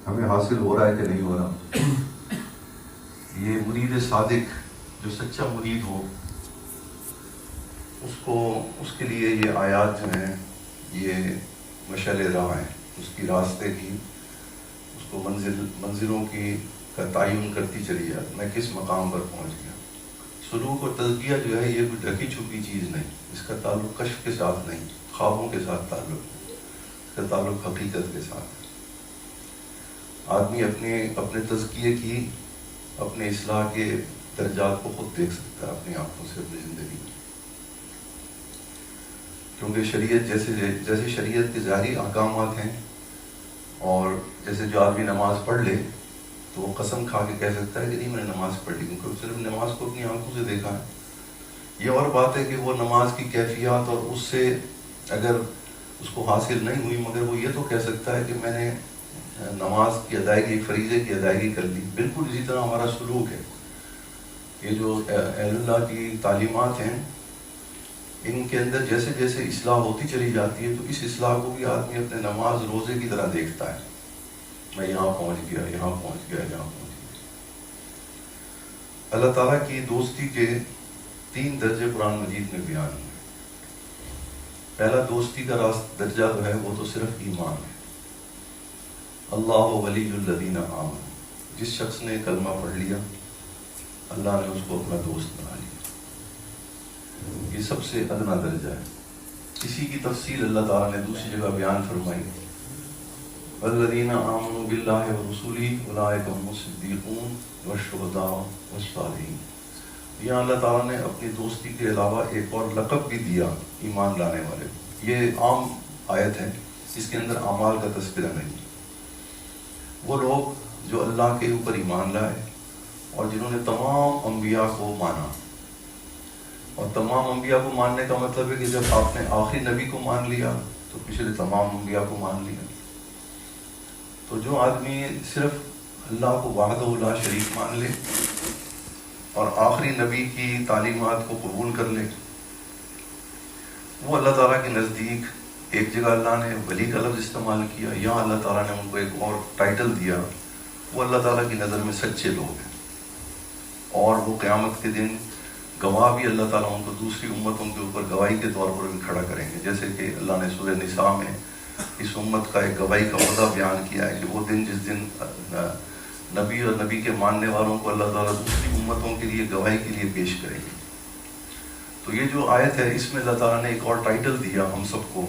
ہمیں حاصل ہو رہا ہے کہ نہیں ہو رہا. یہ مرید صادق جو سچا مرید ہو اس کے لیے یہ آیات جو ہیں یہ مشعل راہ ہیں، اس کی راستے کی، اس کو منزلوں کی کا تعین کرتی چلی جاتی. میں کس مقام پر پہنچ گیا. سلوک اور تزکیہ جو ہے یہ کوئی ڈھکی چھپی چیز نہیں، اس کا تعلق کشف کے ساتھ نہیں، خوابوں کے ساتھ تعلق ہے، اس کا تعلق حقیقت کے ساتھ ہے. آدمی اپنے تزکیے کی، اپنے اصلاح کے درجات کو خود دیکھ سکتا ہے اپنی آنکھوں سے اپنی زندگی میں. کیونکہ شریعت جیسے شریعت کے ظاہری احکامات ہیں، اور جیسے جو آدمی نماز پڑھ لے تو وہ قسم کھا کے کہہ سکتا ہے کہ نہیں میں نے نماز پڑھ لی، کیونکہ صرف نماز کو اپنی آنکھوں سے دیکھا ہے. یہ اور بات ہے کہ وہ نماز کی کیفیات اور اس سے اگر اس کو حاصل نہیں ہوئی، مگر وہ یہ تو کہہ سکتا ہے کہ میں نے نماز کی ادائیگی، فریضے کی ادائیگی کر لی. بالکل اسی طرح ہمارا سلوک ہے. یہ جو اہل اللہ کی تعلیمات ہیں، ان کے اندر جیسے جیسے اصلاح ہوتی چلی جاتی ہے تو اس اصلاح کو بھی آدمی اپنے نماز روزے کی طرح دیکھتا ہے. میں یہاں پہنچ گیا، یہاں پہنچ گیا، یہاں پہنچ گیا. اللہ تعالیٰ کی دوستی کے 3 درجے قرآن مجید میں بیان ہوئے. پہلا دوستی کا درجہ جو ہے وہ تو صرف ایمان ہے. اللہ ولی الذین آمنوا، جس شخص نے کلمہ پڑھ لیا اللہ نے اس کو اپنا دوست بنا لیا. یہ سب سے ادنا درجہ ہے. اسی کی تفصیل اللہ تعالیٰ نے دوسری جگہ بیان فرمائی، والذین آمنوا باللہ ورسولہ اولئک هم الصدیقون والشہداء والصالحین. یہاں اللہ تعالیٰ نے اپنی دوستی کے علاوہ ایک اور لقب بھی دیا ایمان لانے والے. یہ عام آیت ہے، اس کے اندر اعمال کا تذکرہ نہیں. وہ لوگ جو اللہ کے اوپر ایمان لائے اور جنہوں نے تمام انبیاء کو مانا. اور تمام انبیاء کو ماننے کا مطلب ہے کہ جب آپ نے آخری نبی کو مان لیا تو پچھلے تمام انبیاء کو مان لیا. تو جو آدمی صرف اللہ کو وحدہ لا شریک مان لے اور آخری نبی کی تعلیمات کو قبول کر لے، وہ اللہ تعالیٰ کے نزدیک، ایک جگہ اللہ نے ولی کا لفظ استعمال کیا، یہاں اللہ تعالیٰ نے ان کو ایک اور ٹائٹل دیا، وہ اللہ تعالیٰ کی نظر میں سچے لوگ ہیں. اور وہ قیامت کے دن گواہ بھی اللہ تعالیٰ ان کو دوسری امتوں کے اوپر گواہی کے طور پر بھی کھڑا کریں گے. جیسے کہ اللہ نے سورہ نساء میں اس امت کا ایک گواہی کا عہدہ بیان کیا ہے کہ وہ دن جس دن نبی اور نبی کے ماننے والوں کو اللہ تعالیٰ دوسری امتوں کے لیے گواہی کے لیے پیش کریں گے. تو یہ جو آیت ہے اس میں اللہ تعالیٰ نے ایک اور ٹائٹل دیا ہم سب کو،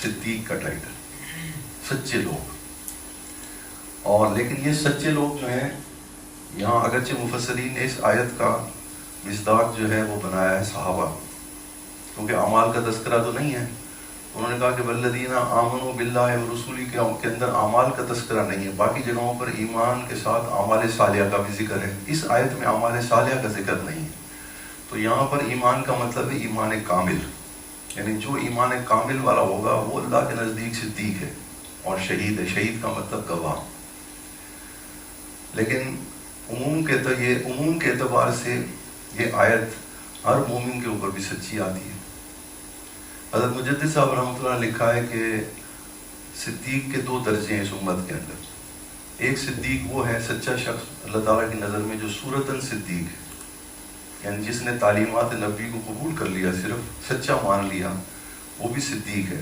صدیق کا ٹائٹل، سچے لوگ. اور لیکن یہ سچے لوگ جو ہیں، یہاں اگرچہ مفسرین نے اس آیت کا مصداق جو ہے وہ بنایا ہے صحابہ، کیونکہ اعمال کا تذکرہ تو نہیں ہے. انہوں نے کہا کہ والذین آمنوا باللہ ورسولہ کے اندر اعمال کا تذکرہ نہیں ہے. باقی جگہوں پر ایمان کے ساتھ اعمال صالحہ کا بھی ذکر ہے، اس آیت میں اعمال صالحہ کا ذکر نہیں ہے. تو یہاں پر ایمان کا مطلب ہے ایمان کامل، یعنی جو ایمان کامل والا ہوگا وہ اللہ کے نزدیک صدیق ہے اور شہید ہے. شہید کا مطلب گواہ. لیکن عموم کے اعتبار سے یہ آیت ہر مومن کے اوپر بھی سچی آتی ہے. حضرت مجدد صاحب رحمۃ اللہ نے لکھا ہے کہ صدیق کے 2 درجے ہیں اس امت کے اندر. ایک صدیق وہ ہے سچا شخص اللہ تعالیٰ کی نظر میں جو صورتاً صدیق ہے، یعنی جس نے تعلیمات نبی کو قبول کر لیا، صرف سچا مان لیا، وہ بھی صدیق ہے.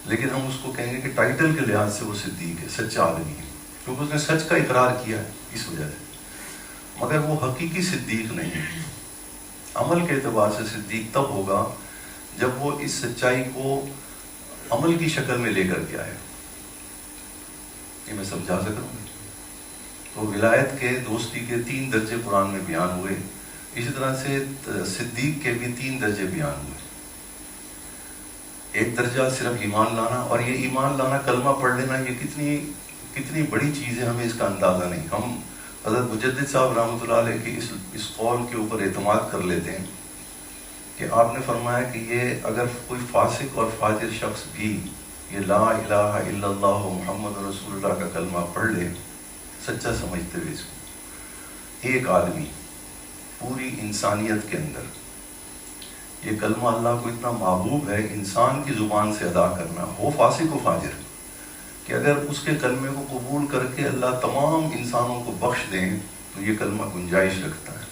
لیکن ہم اس کو کہیں گے کہ ٹائٹل کے لحاظ سے وہ صدیق ہے، سچا آدمی ہے، کیونکہ اس نے سچ کا اقرار کیا ہے اس وجہ سے. مگر وہ حقیقی صدیق نہیں ہے. عمل کے اعتبار سے صدیق تب ہوگا جب وہ اس سچائی کو عمل کی شکل میں لے کر کے آئے. یہ میں سمجھا سکتا ہوں. تو ولایت کے، دوستی کے 3 درجے قرآن میں بیان ہوئے. اسی طرح سے صدیق کے بھی 3 درجے بیان ہوئے. ایک درجہ صرف ایمان لانا، اور یہ ایمان لانا، کلمہ پڑھ لینا، یہ کتنی بڑی چیز ہے، ہمیں اس کا اندازہ نہیں. ہم حضرت مجدد صاحب رحمۃ اللہ علیہ کی اس قول کے اوپر اعتماد کر لیتے ہیں کہ آپ نے فرمایا کہ یہ اگر کوئی فاسق اور فاجر شخص بھی یہ لا الہ الا اللہ محمد رسول اللہ کا کلمہ پڑھ لے سچا سمجھتے ہوئے، اس کو ایک آدمی پوری انسانیت کے اندر یہ کلمہ اللہ کو اتنا محبوب ہے انسان کی زبان سے ادا کرنا، ہو فاسق و فاجر، کہ اگر اس کے کلمے کو قبول کر کے اللہ تمام انسانوں کو بخش دیں تو یہ کلمہ گنجائش رکھتا ہے.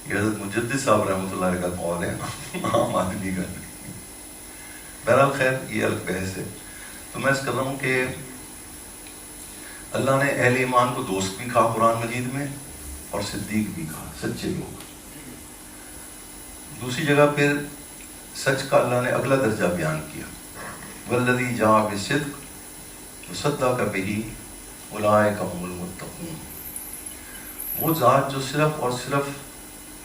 یہ حضرت مجدد صاحب رحمۃ اللہ علیہ کا قول ہے، عام آدمی کا. بہرحال خیر یہ الگ بحث ہے. تو میں اس کر رہا ہوں کہ اللہ نے اہل ایمان کو دوست بھی کہا قرآن مجید میں، اور صدیق بھی کہا، سچے لوگ. دوسری جگہ پھر سچ کا اللہ نے اگلا درجہ بیان کیا، والذی جاء بالصدق وصدق بہ اولئک هم المتقون. وہ ذات جو صرف اور صرف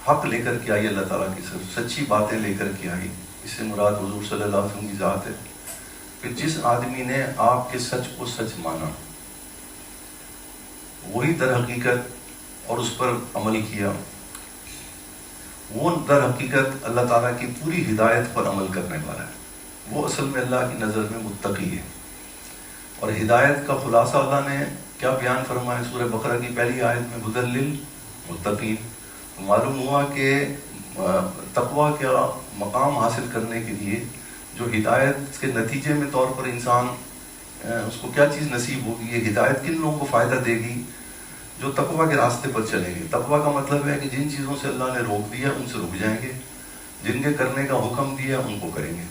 حق لے کر کے آئی، اللہ تعالیٰ کی صرف سچی باتیں لے کر کے آئی، اس سے مراد حضور صلی اللہ علیہ وسلم کی ذات ہے. پھر جس آدمی نے آپ کے سچ کو سچ مانا، وہی در حقیقت اور اس پر عمل کیا، وہ در حقیقت اللہ تعالیٰ کی پوری ہدایت پر عمل کرنے والا ہے. وہ اصل میں اللہ کی نظر میں متقی ہے. اور ہدایت کا خلاصہ اللہ نے کیا بیان فرمایا سورہ بقرہ کی پہلی آیت میں، ھدی للمتقین. معلوم ہوا کہ تقویٰ کا مقام حاصل کرنے کے لیے جو ہدایت کے نتیجے میں طور پر انسان اس کو کیا چیز نصیب ہوگی، یہ ہدایت کن لوگوں کو فائدہ دے گی؟ جو تقویٰ کے راستے پر چلیں گے. تقویٰ کا مطلب ہے کہ جن چیزوں سے اللہ نے روک دیا ان سے رک جائیں گے، جن کے کرنے کا حکم دیا ان کو کریں گے.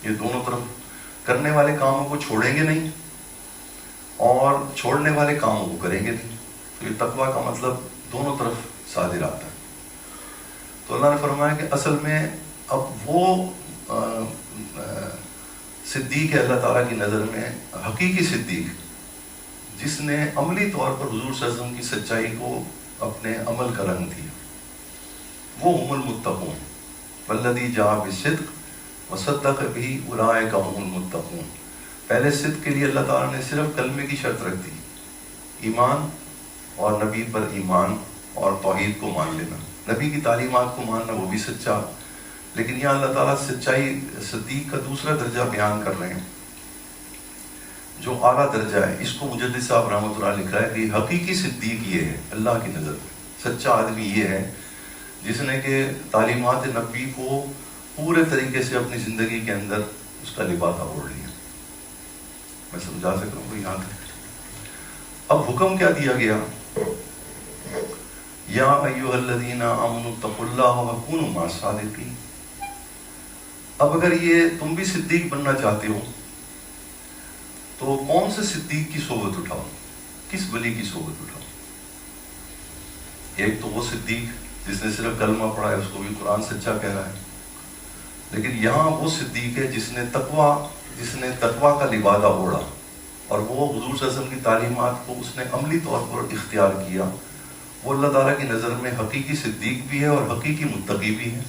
یہ دونوں طرف، کرنے والے کاموں کو چھوڑیں گے نہیں اور چھوڑنے والے کاموں کو کریں گے نہیں. تو یہ تقویٰ کا مطلب دونوں طرف صادر آتا ہے. تو اللہ نے فرمایا کہ اصل میں اب وہ صدیق ہے اللہ تعالیٰ کی نظر میں، حقیقی صدیق، جس نے عملی طور پر حضور صلی اللہ علیہ وسلم کی سچائی کو اپنے عمل کا رنگ دیا. وہ هم المتقون، والذی جاء بالصدق وصدق بہ اولئک هم المتقون. پہلے صدق کے لیے اللہ تعالیٰ نے صرف کلمے کی شرط رکھ دی، ایمان اور نبی پر ایمان اور توحید کو مان لینا، نبی کی تعلیمات کو ماننا، وہ بھی سچا. لیکن یہاں اللہ تعالیٰ سچائی صدیق کا دوسرا درجہ بیان کر رہے ہیں جو اعلیٰ درجہ ہے. اس کو مجدد صاحب رحمۃ اللہ لکھا ہے کہ حقیقی صدیق یہ ہے اللہ کی نظر میں. سچا آدمی یہ ہے جس نے کہ تعلیمات نبی کو پورے طریقے سے اپنی زندگی کے اندر اس کا لبادہ اوڑھ لیا. میں سمجھا سکتا ہوں یہاں تک. اب حکم کیا دیا گیا؟ یا ایھا الذین آمنوا اتقوا اللہ وکونوا مع الصادقین. اب اگر یہ تم بھی صدیق بننا چاہتے ہو تو کون سے صدیق کی صحبت اٹھاؤ، کس ولی کی صحبت اٹھاؤ؟ ایک تو وہ صدیق جس نے صرف کلمہ پڑھا ہے، اس کو بھی قرآن سچا کہہ رہا ہے. لیکن یہاں وہ صدیق ہے جس نے تقویٰ کا لبادہ اوڑھا، اور وہ حضور صلی اللہ علیہ وسلم کی تعلیمات کو اس نے عملی طور پر اختیار کیا. وہ اللہ تعالیٰ کی نظر میں حقیقی صدیق بھی ہے اور حقیقی متقی بھی ہے.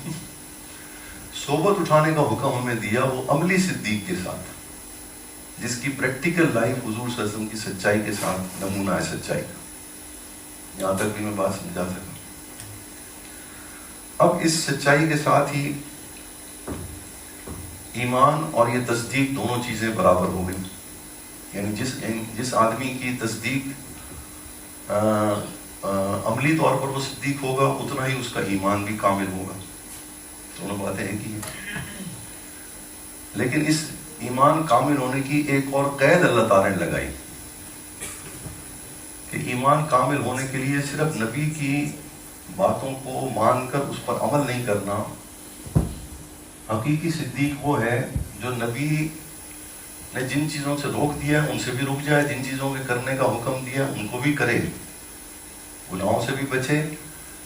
صحبت اٹھانے کا حکم ہمیں دیا وہ عملی صدیق کے ساتھ، جس کی پریکٹیکل لائف حضور صلی اللہ علیہ وسلم کی سچائی کے ساتھ نمونہ ہے سچائی کا. یہاں تک بھی میں بات سمجھا سکوں. اب اس سچائی کے ساتھ ہی ایمان اور یہ تصدیق دونوں چیزیں برابر ہو گئی. یعنی جس آدمی کی تصدیق عملی طور پر وہ صدیق ہوگا، اتنا ہی اس کا ایمان بھی کامل ہوگا. دونوں باتیں ایک ہی ہیں. لیکن اس ایمان کامل ہونے کی ایک اور قید اللہ تعالیٰ نے لگائی کہ ایمان کامل ہونے کے لیے صرف نبی کی باتوں کو مان کر اس پر عمل نہیں کرنا. حقیقی صدیق وہ ہے جو نبی نے جن چیزوں سے روک دیا ان سے بھی رک جائے، جن چیزوں کے کرنے کا حکم دیا ان کو بھی کرے، گناہوں سے بھی بچے،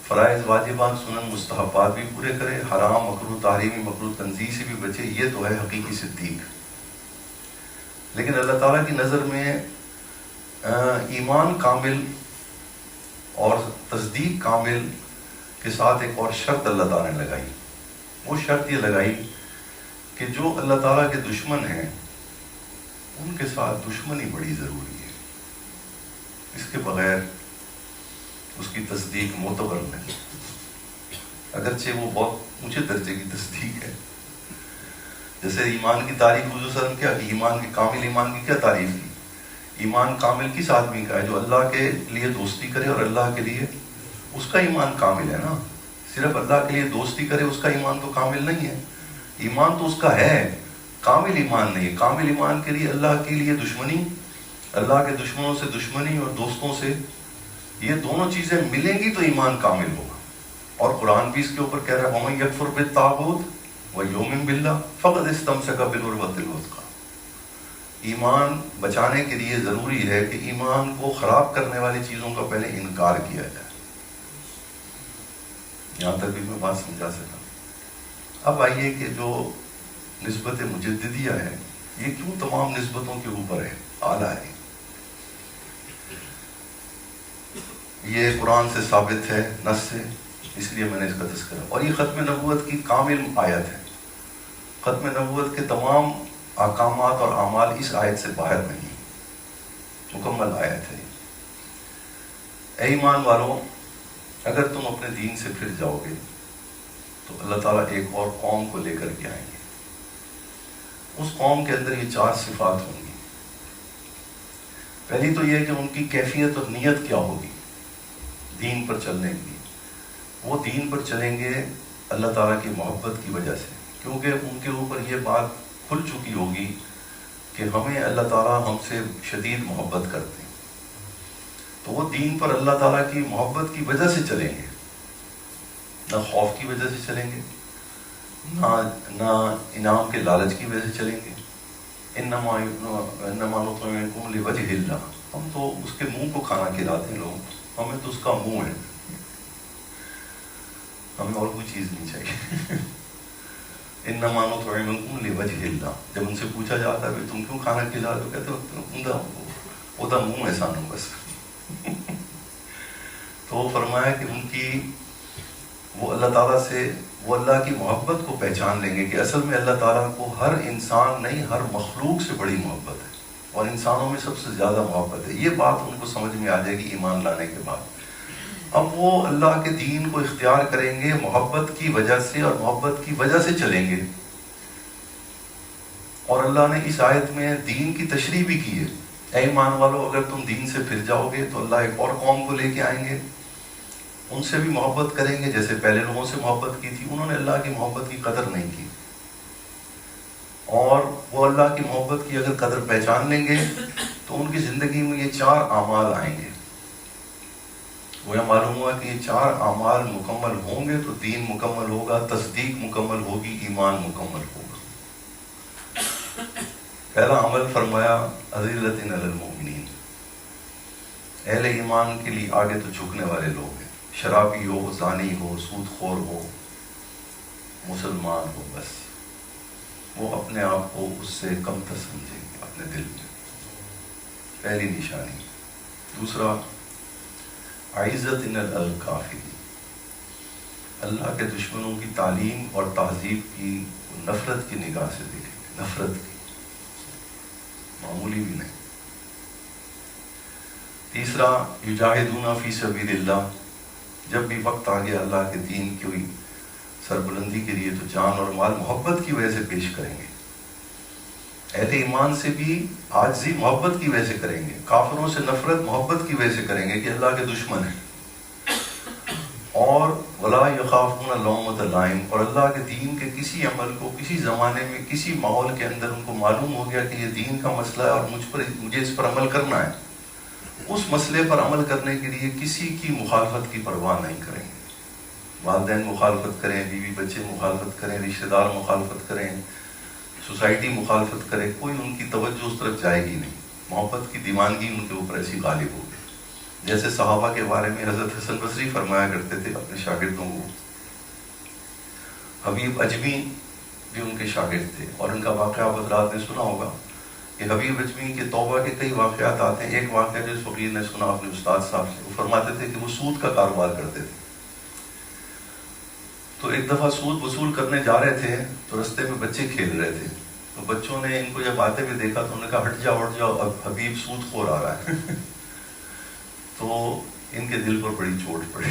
فرائض واجبات سنن مستحبات بھی پورے کرے، حرام مکروہ تحریمی مکروہ تنزیہ سے بھی بچے. یہ تو ہے حقیقی صدیق. لیکن اللہ تعالیٰ کی نظر میں ایمان کامل اور تصدیق کامل کے ساتھ ایک اور شرط اللہ تعالیٰ نے لگائی. وہ شرط یہ لگائی کہ جو اللہ تعالیٰ کے دشمن ہیں ان کے ساتھ دشمنی بڑی ضروری ہے. اس کے بغیر اس کی تصدیق معتبر نہیں، اگرچہ وہ بہت اونچے درجے کی تصدیق ہے. جیسے ایمان کی تعریف حضور صلی اللہ علیہ وسلم کیا، ایمان کی کامل ایمان کی کیا تعریف کی؟ ایمان کامل کس آدمی کا ہے؟ جو اللہ کے لیے دوستی کرے اور اللہ کے لیے، اس کا ایمان کامل ہے نا. صرف اللہ کے لیے دوستی کرے اس کا ایمان تو کامل نہیں ہے. ایمان تو اس کا ہے کامل ایمان نہیں ہے. کامل ایمان کے لیے اللہ کے لیے دشمنی، اللہ کے دشمنوں سے دشمنی اور دوستوں سے، یہ دونوں چیزیں ملیں گی تو ایمان کامل ہوگا. اور قرآن بھی اس کے اوپر کہہ رہا ہے وَمَن يَكْفُرْ بِالطَّاغُوتِ وَيُؤْمِنْ بِاللَّهِ فَقَدِ اسْتَمْسَكَ بِالْعُرْوَةِ الْوُثْقَىٰ. ایمان بچانے کے لیے ضروری ہے کہ ایمان کو خراب کرنے والی چیزوں کا پہلے انکار کیا جائے. یہاں تک بھی میں بات سمجھا سکا. اب آئیے کہ جو نسبت مجددیہ ہے یہ کیوں تمام نسبتوں کے اوپر ہے، اعلیٰ ہے. یہ قرآن سے ثابت ہے، نص سے، اس لیے میں نے اس کا تذکرہ. اور یہ ختم نبوت کی کامل آیت ہے. ختم نبوت کے تمام احکامات اور اعمال اس آیت سے باہر نہیں، مکمل آیت ہے. اے ایمان والوں، اگر تم اپنے دین سے پھر جاؤ گے تو اللہ تعالیٰ ایک اور قوم کو لے کر کے آئیں گے. اس قوم کے اندر یہ 4 صفات ہوں گی. پہلی تو یہ کہ ان کی کیفیت اور نیت کیا ہوگی دین پر چلنے کی. وہ دین پر چلیں گے اللہ تعالیٰ کی محبت کی وجہ سے، کیونکہ ان کے اوپر یہ بات کھل چکی ہوگی کہ ہمیں اللہ تعالیٰ ہم سے شدید محبت کرتے ہیں. تو وہ دین پر اللہ تعالیٰ کی محبت کی وجہ سے چلیں گے، نہ خوف کی وجہ سے چلیں گے، نہ انعام کے لالچ کی وجہ سے چلیں گے. انما نطعمکم لوجہ اللہ، ہم تو اس کے منہ کو کھانا کھلاتے ہیں لوگ، ہمیں تو اس کا منہ ہے، ہمیں اور کوئی چیز نہیں چاہیے. انما نطعمکم لوجہ اللہ. جب ان سے پوچھا جاتا ہے تم کیوں کھانا کھلا رہے ہو، کہتے وہ تو منہ احسان ہو بس. تو وہ فرمایا کہ ان کی وہ اللہ تعالیٰ سے، وہ اللہ کی محبت کو پہچان لیں گے کہ اصل میں اللہ تعالیٰ کو ہر انسان نہیں، ہر مخلوق سے بڑی محبت ہے اور انسانوں میں سب سے زیادہ محبت ہے. یہ بات ان کو سمجھ میں آ جائے گی ایمان لانے کے بعد. اب وہ اللہ کے دین کو اختیار کریں گے محبت کی وجہ سے، اور محبت کی وجہ سے چلیں گے. اور اللہ نے اس آیت میں دین کی تشریح بھی کی ہے. اے ایمان والو، اگر تم دین سے پھر جاؤ گے تو اللہ ایک اور قوم کو لے کے آئیں گے، ان سے بھی محبت کریں گے جیسے پہلے لوگوں سے محبت کی تھی. انہوں نے اللہ کی محبت کی قدر نہیں کی، اور وہ اللہ کی محبت کی اگر قدر پہچان لیں گے تو ان کی زندگی میں یہ 4 اعمال آئیں گے. وہ یہ معلوم ہوا کہ یہ 4 اعمال مکمل ہوں گے تو دین مکمل ہوگا، تصدیق مکمل ہوگی، ایمان مکمل ہوگا. پہلا عمل فرمایا اذلۃ علی المؤمنین. اہل ایمان کے لیے آگے تو جھکنے والے لوگ ہیں، شرابی ہو، زانی ہو، سود خور ہو، مسلمان ہو، بس وہ اپنے آپ کو اس سے کم تر سمجھیں گے اپنے دل میں. پہلی نشانی. دوسرا عزت الکافرین. اللہ کے دشمنوں کی تعلیم اور تہذیب کی نفرت کی نگاہ سے دیکھیں گے، نفرت کی، معمولی بھی نہیں. تیسرا یجاہدون فی سبیل اللہ. جب بھی وقت آ گیا اللہ کے دین کی سربلندی کے لیے تو جان اور مال محبت کی وجہ سے پیش کریں گے. اہل ایمان سے بھی عاجزی محبت کی وجہ سے کریں گے، کافروں سے نفرت محبت کی وجہ سے کریں گے کہ اللہ کے دشمن ہیں. اور ولا یخافون لومۃ لائم. اور اللہ کے دین کے کسی عمل کو کسی زمانے میں کسی ماحول کے اندر ان کو معلوم ہو گیا کہ یہ دین کا مسئلہ ہے اور مجھے اس پر عمل کرنا ہے، اس مسئلے پر عمل کرنے کے لیے کسی کی مخالفت کی پرواہ نہیں کریں گے. والدین مخالفت کریں، بیوی بچے مخالفت کریں، رشتہ دار مخالفت کریں، سوسائٹی مخالفت کرے، کوئی ان کی توجہ اس طرف جائے گی نہیں. محبت کی دیوانگی ان کے اوپر ایسی غالب ہوگی. جیسے صحابہ کے بارے میں حضرت حسن بصری فرمایا کرتے تھے اپنے شاگردوں کو. حبیب اجمی بھی ان کے شاگرد تھے، اور ان کا واقعہ آپ حضرات نے سنا ہوگا کہ حبیب اجمی کے توبہ کے کئی واقعات آتے ہیں. ایک واقعہ جو فقیر نے سنا اپنے استاد صاحب سے، وہ فرماتے تھے کہ وہ سود کا کاروبار کرتے تھے. تو ایک دفعہ سود وصول کرنے جا رہے تھے تو رستے میں بچے کھیل رہے تھے. تو بچوں نے ان کو جب آتے ہوئے دیکھا تو انہوں نے کہا ہٹ جاؤ ہٹ جاؤ، اب حبیب سود خور آ رہا ہے. تو ان کے دل پر بڑی چوٹ پڑی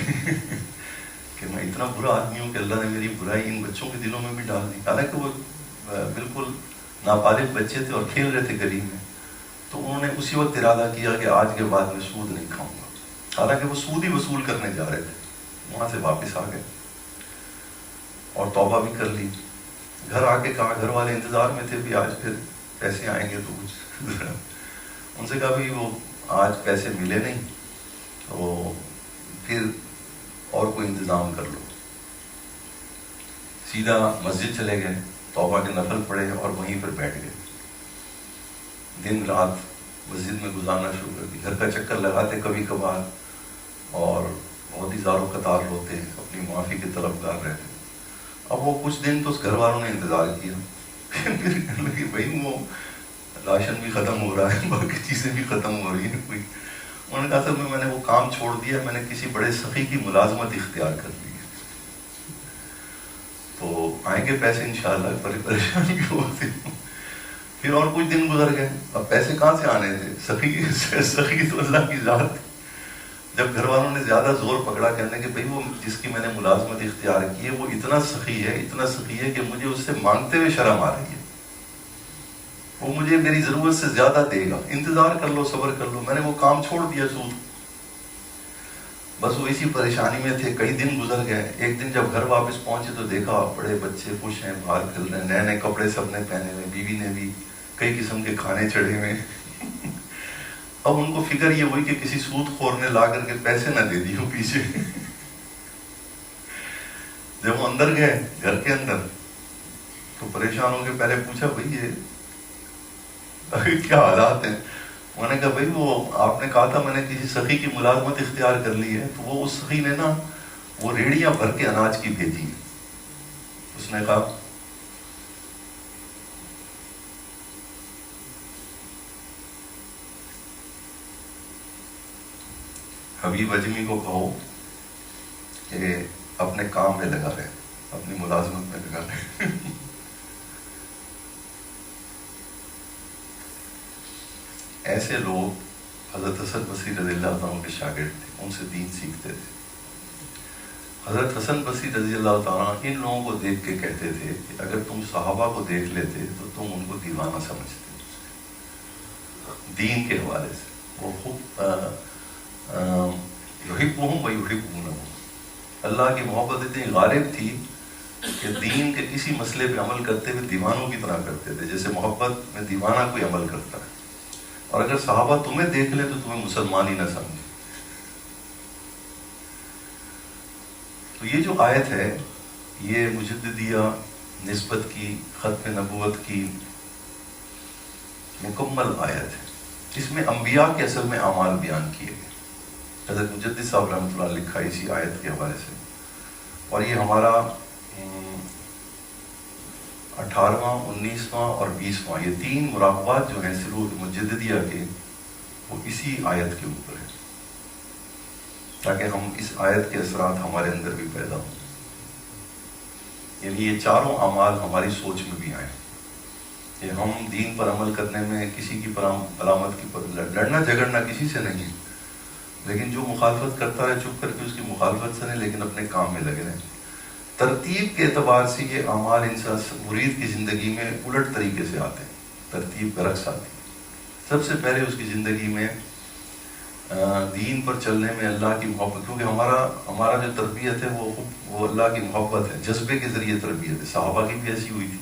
کہ میں اتنا برا آدمی ہوں کہ اللہ نے میری برائی ان بچوں کے دلوں میں بھی ڈال دی. حالانکہ وہ بالکل نابالغ بچے تھے اور کھیل رہے تھے گلی میں. تو انہوں نے اسی وقت ارادہ کیا کہ آج کے بعد میں سود نہیں کھاؤں گا. حالانکہ وہ سود ہی وصول کرنے جا رہے تھے. وہاں سے واپس آ گئے اور توبہ بھی کر لی. گھر آ کے کہا، گھر والے انتظار میں تھے بھی آج پھر پیسے آئیں گے تو کچھ ان سے کہا بھی وہ آج پیسے ملے نہیں تو پھر اور کوئی انتظام کر لو. سیدھا مسجد چلے گئے، توبہ کے نفل پڑھے اور وہیں پر بیٹھ گئے. دن رات مسجد میں گزارنا شروع کر دی. گھر کا چکر لگاتے کبھی کبھار اور بہت ہی زار و قطار ہوتے ہیں، اپنی معافی کی طلبگار رہتے. اب وہ کچھ دن تو اس گھر والوں نے انتظار کیا، پھر کہنے لگے بھائی وہ راشن بھی ختم ہو رہا ہے، باقی چیزیں بھی ختم ہو رہی ہیں کوئی. انہوں نے کہا سر میں نے وہ کام چھوڑ دیا، میں نے کسی بڑے سخی کی ملازمت اختیار کر لی ہے، تو آئیں گے پیسے انشاءاللہ، پریشانی بھی ہوتی. پھر اور کچھ دن گزر گئے، اب پیسے کہاں سے آنے تھے؟ سخی تو اللہ کی ذات تھی. جب گھر والوں نے زیادہ زور پکڑا کہنے کہ بھئی وہ جس کی میں نے ملازمت اختیار کی ہے وہ اتنا سخی ہے کہ مجھے اس سے مانگتے ہوئے شرم آ رہی ہے، وہ مجھے میری ضرورت سے زیادہ دے گا، انتظار کر لو، صبر کر لو. میں نے وہ کام چھوڑ دیا سود. بس وہ اسی پریشانی میں تھے. کئی دن گزر گئے. ایک دن جب گھر واپس پہنچے تو دیکھا بڑے بچے خوش ہیں، باہر کھیل رہے ہیں، نئے نئے کپڑے سب نے پہنے ہوئے، بیوی نے بھی کئی قسم کے کھانے چڑھے ہوئے. اب ان کو فکر یہ ہوئی کہ کسی سود خور نے لا کر کے پیسے نہ دے دیوں پیچھے. جب وہ اندر گئے گھر کے اندر تو پریشان ہو کے پہلے پوچھا بھئی یہ کیا حالات ہیں؟ انہوں نے کہا بھئی وہ آپ نے کہا تھا میں نے کسی سخی کی ملازمت اختیار کر لی ہے، تو وہ اس سخی نے نا وہ ریڑیاں بھر کے اناج کی بھیجی. اس نے کہا حبیب اجمی کو کہو کہ اپنے کام میں لگا رہے، اپنی ملازمت میں لگا رہے. ایسے لوگ حضرت حسن بصری رضی اللہ عنہ کے شاگرد تھے، ان سے دین سیکھتے تھے. حضرت حسن بصری رضی اللہ تعالیٰ ان لوگوں کو دیکھ کے کہتے تھے کہ اگر تم صحابہ کو دیکھ لیتے تو تم ان کو دیوانہ سمجھتے دین کے حوالے سے. وہ خوب یحبہم و یحبونہ، اللہ کی محبت اتنی غالب تھی کہ دین کے کسی مسئلے پہ عمل کرتے ہوئے دیوانوں کی طرح کرتے تھے، جیسے محبت میں دیوانہ کوئی عمل کرتا ہے. اور اگر صحابہ تمہیں دیکھ لیں تو تمہیں مسلمان ہی نہ سمجھے. تو یہ جو آیت ہے یہ مجددیہ نسبت کی، ختم نبوت کی مکمل آیت ہے. اس میں انبیاء کے اصل میں اعمال بیان کیے گئے. حضرت مجدد صاحب رحمۃ اللہ علیہ لکھا اسی آیت کے حوالے سے. اور یہ ہمارا 18واں 19واں اور 20واں یہ 3 مراقبات جو ہیں سلوک مجددیہ کے وہ اسی آیت کے اوپر ہے، تاکہ ہم اس آیت کے اثرات ہمارے اندر بھی پیدا ہوں. یعنی یہ چاروں اعمال ہماری سوچ میں بھی آئیں کہ ہم دین پر عمل کرنے میں کسی کی علامت کی پر لڑنا جھگڑنا کسی سے نہیں، لیکن جو مخالفت کرتا ہے چپ کر کے اس کی مخالفت سے نہیں، لیکن اپنے کام میں لگے رہیں. ترتیب کے اعتبار سے یہ اعمال انسان مرید کی زندگی میں الٹ طریقے سے آتے ہیں، ترتیب برعکس آتی ہے. سب سے پہلے اس کی زندگی میں دین پر چلنے میں اللہ کی محبت، کیونکہ ہمارا جو تربیت ہے وہ اللہ کی محبت ہے، جذبے کے ذریعے تربیت ہے. صحابہ کی بھی ایسی ہوئی تھی.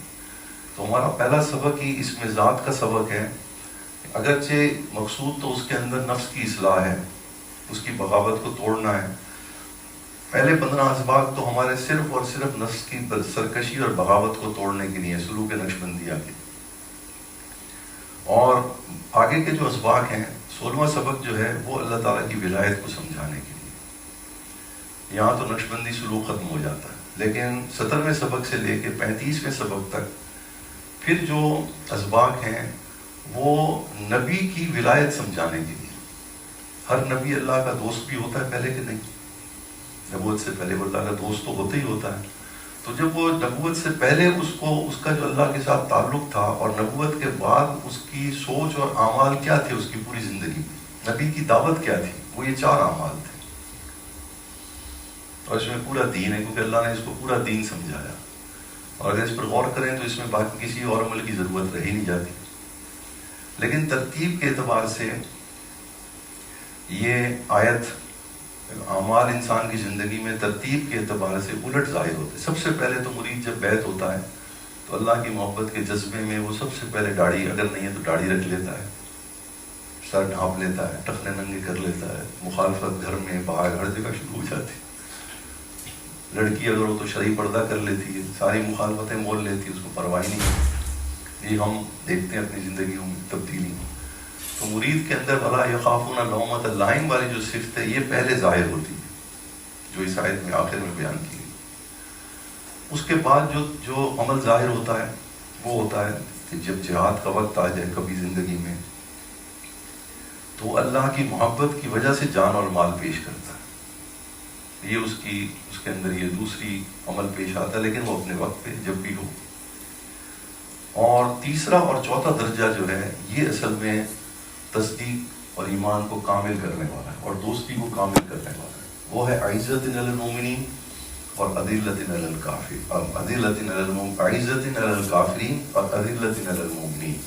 تو ہمارا پہلا سبق ہی اس میں ذات کا سبق ہے. اگرچہ مقصود تو اس کے اندر نفس کی اصلاح ہے، اس کی بغاوت کو توڑنا ہے. پہلے 15 اسباق تو ہمارے صرف اور صرف نفس کی سرکشی اور بغاوت کو توڑنے کے لیے، سلوک نقشبندیہ کے. اور آگے کے جو اسباق ہیں 16واں سبق جو ہے وہ اللہ تعالیٰ کی ولایت کو سمجھانے کے لیے. یہاں تو نقشبندی سلوک ختم ہو جاتا ہے، لیکن 17ویں سبق سے لے کے 35ویں سبق تک پھر جو اسباق ہیں وہ نبی کی ولایت سمجھانے کے لیے. ہر نبی اللہ کا دوست بھی ہوتا ہے پہلے کہ نہیں؟ نبوت سے پہلے وہ اللہ کا دوست تو ہوتا ہی ہوتا ہے. تو جب وہ نبوت سے پہلے اس کا جو اللہ کے ساتھ تعلق تھا اور نبوت کے بعد اس کی سوچ اور اعمال کیا تھے اس کی پوری زندگی میں، نبی کی دعوت کیا تھی، وہ یہ 4 اعمال تھے. اور اس میں پورا دین ہے، کیونکہ اللہ نے اس کو پورا دین سمجھایا. اور اگر اس پر غور کریں تو اس میں باقی کسی اور عمل کی ضرورت رہ ہی نہیں جاتی. لیکن ترتیب کے اعتبار سے یہ آیت اعمال انسان کی زندگی میں ترتیب کے اعتبار سے الٹ ظاہر ہوتے. سب سے پہلے تو مرید جب بیعت ہوتا ہے تو اللہ کی محبت کے جذبے میں وہ سب سے پہلے داڑھی، اگر نہیں ہے تو داڑھی رکھ لیتا ہے، سر ڈھانپ لیتا ہے، ٹخنے ننگے کر لیتا ہے، مخالفت گھر میں باہر ہر جگہ شروع ہو جاتی. لڑکی اگر ہو تو شرعی پردہ کر لیتی ہے، ساری مخالفتیں مول لیتی ہے، اس کو پرواہ نہیں ہے. یہ ہم دیکھتے ہیں اپنی زندگیوں میں تبدیلی. تو مرید کے اندر ولا یخافون لومۃ لائم والی جو صفت ہے یہ پہلے ظاہر ہوتی ہے، جو اس آیت میں آخر میں بیان کی. اس کے بعد جو عمل ظاہر ہوتا ہے وہ ہوتا ہے کہ جب جہاد کا وقت آ جائے کبھی زندگی میں، تو اللہ کی محبت کی وجہ سے جان اور مال پیش کرتا ہے. یہ اس کے اندر یہ دوسری عمل پیش آتا ہے، لیکن وہ اپنے وقت پہ جب بھی ہو. اور تیسرا اور چوتھا درجہ جو ہے یہ اصل میں تصدیق اور ایمان کو کامل کرنے والا ہے اور دوستی کو کامل کرنے والا ہے. وہ ہے عزت علی المومنین اور اذلۃ علی الکافرین، عزت علی الکافرین اور اذلۃ علی المومنین.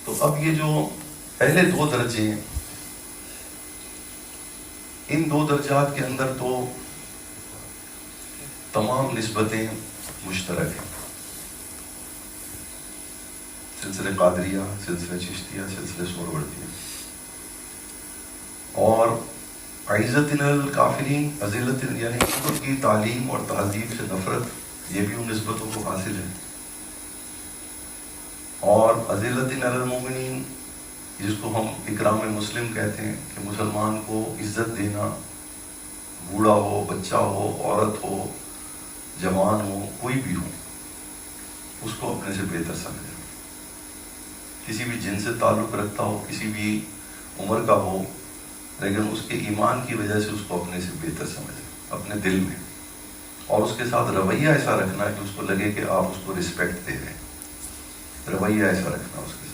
تو اب یہ جو پہلے دو درجے ہیں، ان دو درجات کے اندر تو تمام نسبتیں مشترک ہیں. سلسلہ قادریہ، سلسلہ چشتیہ، سلسلہ سہروردیہ. اور عزت الکافرین، اذلت یعنی کفر کی تعلیم اور تہذیب سے نفرت، یہ بھی ان نسبتوں کو حاصل ہے. اور اذلت علی المومنین جس کو ہم اکرام مسلم کہتے ہیں کہ مسلمان کو عزت دینا، بوڑھا ہو، بچہ ہو، عورت ہو، جوان ہو، کوئی بھی ہو، اس کو اپنے سے بہتر سمجھے. کسی بھی جن سے تعلق رکھتا ہو، کسی بھی عمر کا ہو، لیکن اس کے ایمان کی وجہ سے اس کو اپنے سے بہتر سمجھے اپنے دل میں. اور اس کے ساتھ رویہ ایسا رکھنا کہ اس کو لگے کہ آپ اس کو رسپیکٹ دے رہے ہیں. رویہ ایسا رکھنا اس کے ساتھ.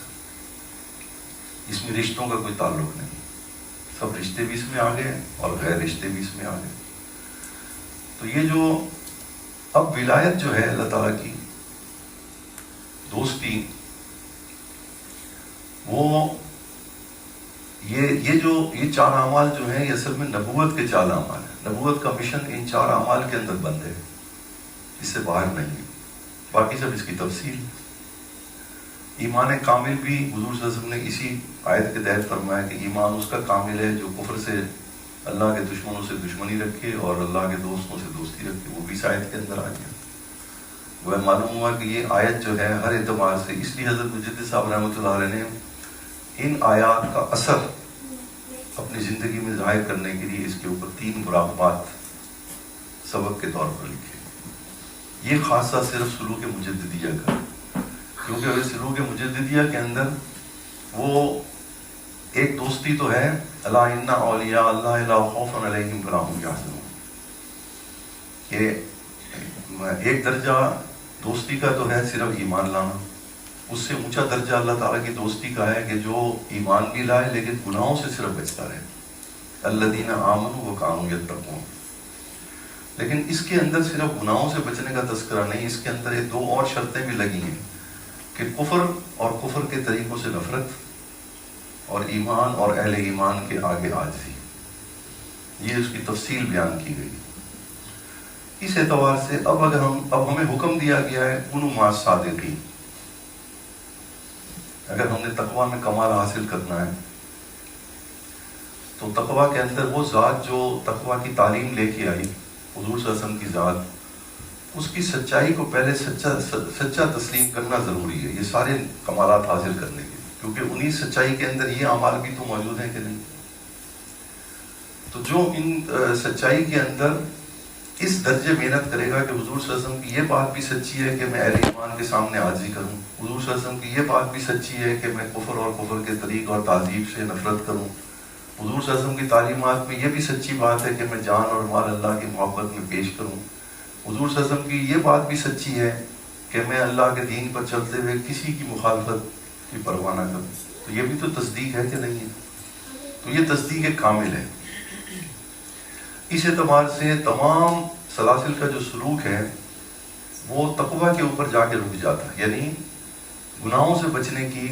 اس میں رشتوں کا کوئی تعلق نہیں، سب رشتے بھی اس میں آ گئے اور غیر رشتے بھی اس میں آ گئے. تو یہ جو اب ولایت جو ہے اللہ تعالیٰ کی، دوستی، وہ یہ چار اعمال جو ہیں یہ اصل میں نبوت کے چار اعمال ہیں. نبوت کا مشن ان چار اعمال کے اندر بند ہے، اس سے باہر نہیں ہے. باقی سب اس کی تفصیل. ایمان کامل بھی حضور صلی اللہ علیہ وسلم نے اسی آیت کے تحت فرمایا کہ ایمان اس کا کامل ہے جو کفر سے، اللہ کے دشمنوں سے دشمنی رکھے اور اللہ کے دوستوں سے دوستی رکھے. وہ بھی اس آیت کے اندر آ گیا. وہ معلوم ہوا کہ یہ آیت جو ہے ہر اعتبار سے، اس لیے حضرت مجدد صاحب رحمۃ اللہ علیہ نے ان آیات کا اثر اپنی زندگی میں ظاہر کرنے کے لیے اس کے اوپر 3 مراقبات سبق کے طور پر لکھے. یہ خاصہ صرف سلوک مجددیہ کا، کیونکہ سلوک مجددیہ کے اندر وہ ایک دوستی تو ہے، الا ان اولیاء اللہ لا خوف علیہم ولا هم یحزنون، کہ ایک درجہ دوستی کا تو ہے صرف ایمان لانا. اس سے اونچا درجہ اللہ تعالیٰ کی دوستی کا ہے کہ جو ایمان بھی لائے لیکن گناہوں سے صرف بچتا رہے. الذین آمنوا وکانوا یتقون. لیکن اس کے اندر صرف گناہوں سے بچنے کا تذکرہ نہیں، اس کے اندر یہ 2 اور شرطیں بھی لگی ہیں کہ کفر اور کفر کے طریقوں سے نفرت، اور ایمان اور اہل ایمان کے آگے عاجزی. یہ اس کی تفصیل بیان کی گئی. اس اعتبار سے اب ہمیں حکم دیا گیا ہے کونوا مع الصادقین. اگر ہم نے تقویٰ میں کمال حاصل کرنا ہے تو تقویٰ کے اندر وہ ذات جو تقویٰ کی تعلیم لے کے آئی، حضور صلی اللہ علیہ وسلم کی ذات، اس کی سچائی کو پہلے سچا تسلیم کرنا ضروری ہے یہ سارے کمالات حاصل کرنے کے، کیونکہ انہی سچائی کے اندر یہ اعمال بھی تو موجود ہیں کہ نہیں. تو جو ان سچائی کے اندر اس درجے محنت کرے گا کہ حضور صلی اللہ علیہ وسلم کی یہ بات بھی سچی ہے کہ میں اہل ایمان کے سامنے عاجزی کروں، حضور صلی اللہ علیہ وسلم کی یہ بات بھی سچی ہے کہ میں کفر اور کفر کے طریق اور تہذیب سے نفرت کروں، حضور صلی اللہ علیہ وسلم کی تعلیمات میں یہ بھی سچی بات ہے کہ میں جان اور مال اللہ کی محبت میں پیش کروں، حضور صلی اللہ علیہ وسلم کی یہ بات بھی سچی ہے کہ میں اللہ کے دین پر چلتے ہوئے کسی کی مخالفت کی پرواہ نہ کروں. تو یہ بھی تو تصدیق ہے کہ نہیں ہے؟ تو یہ تصدیق کامل ہے. اس اعتبار سے تمام سلاسل کا جو سلوک ہے وہ تقویٰ کے اوپر جا کے رک جاتا ہے. یعنی گناہوں سے بچنے کی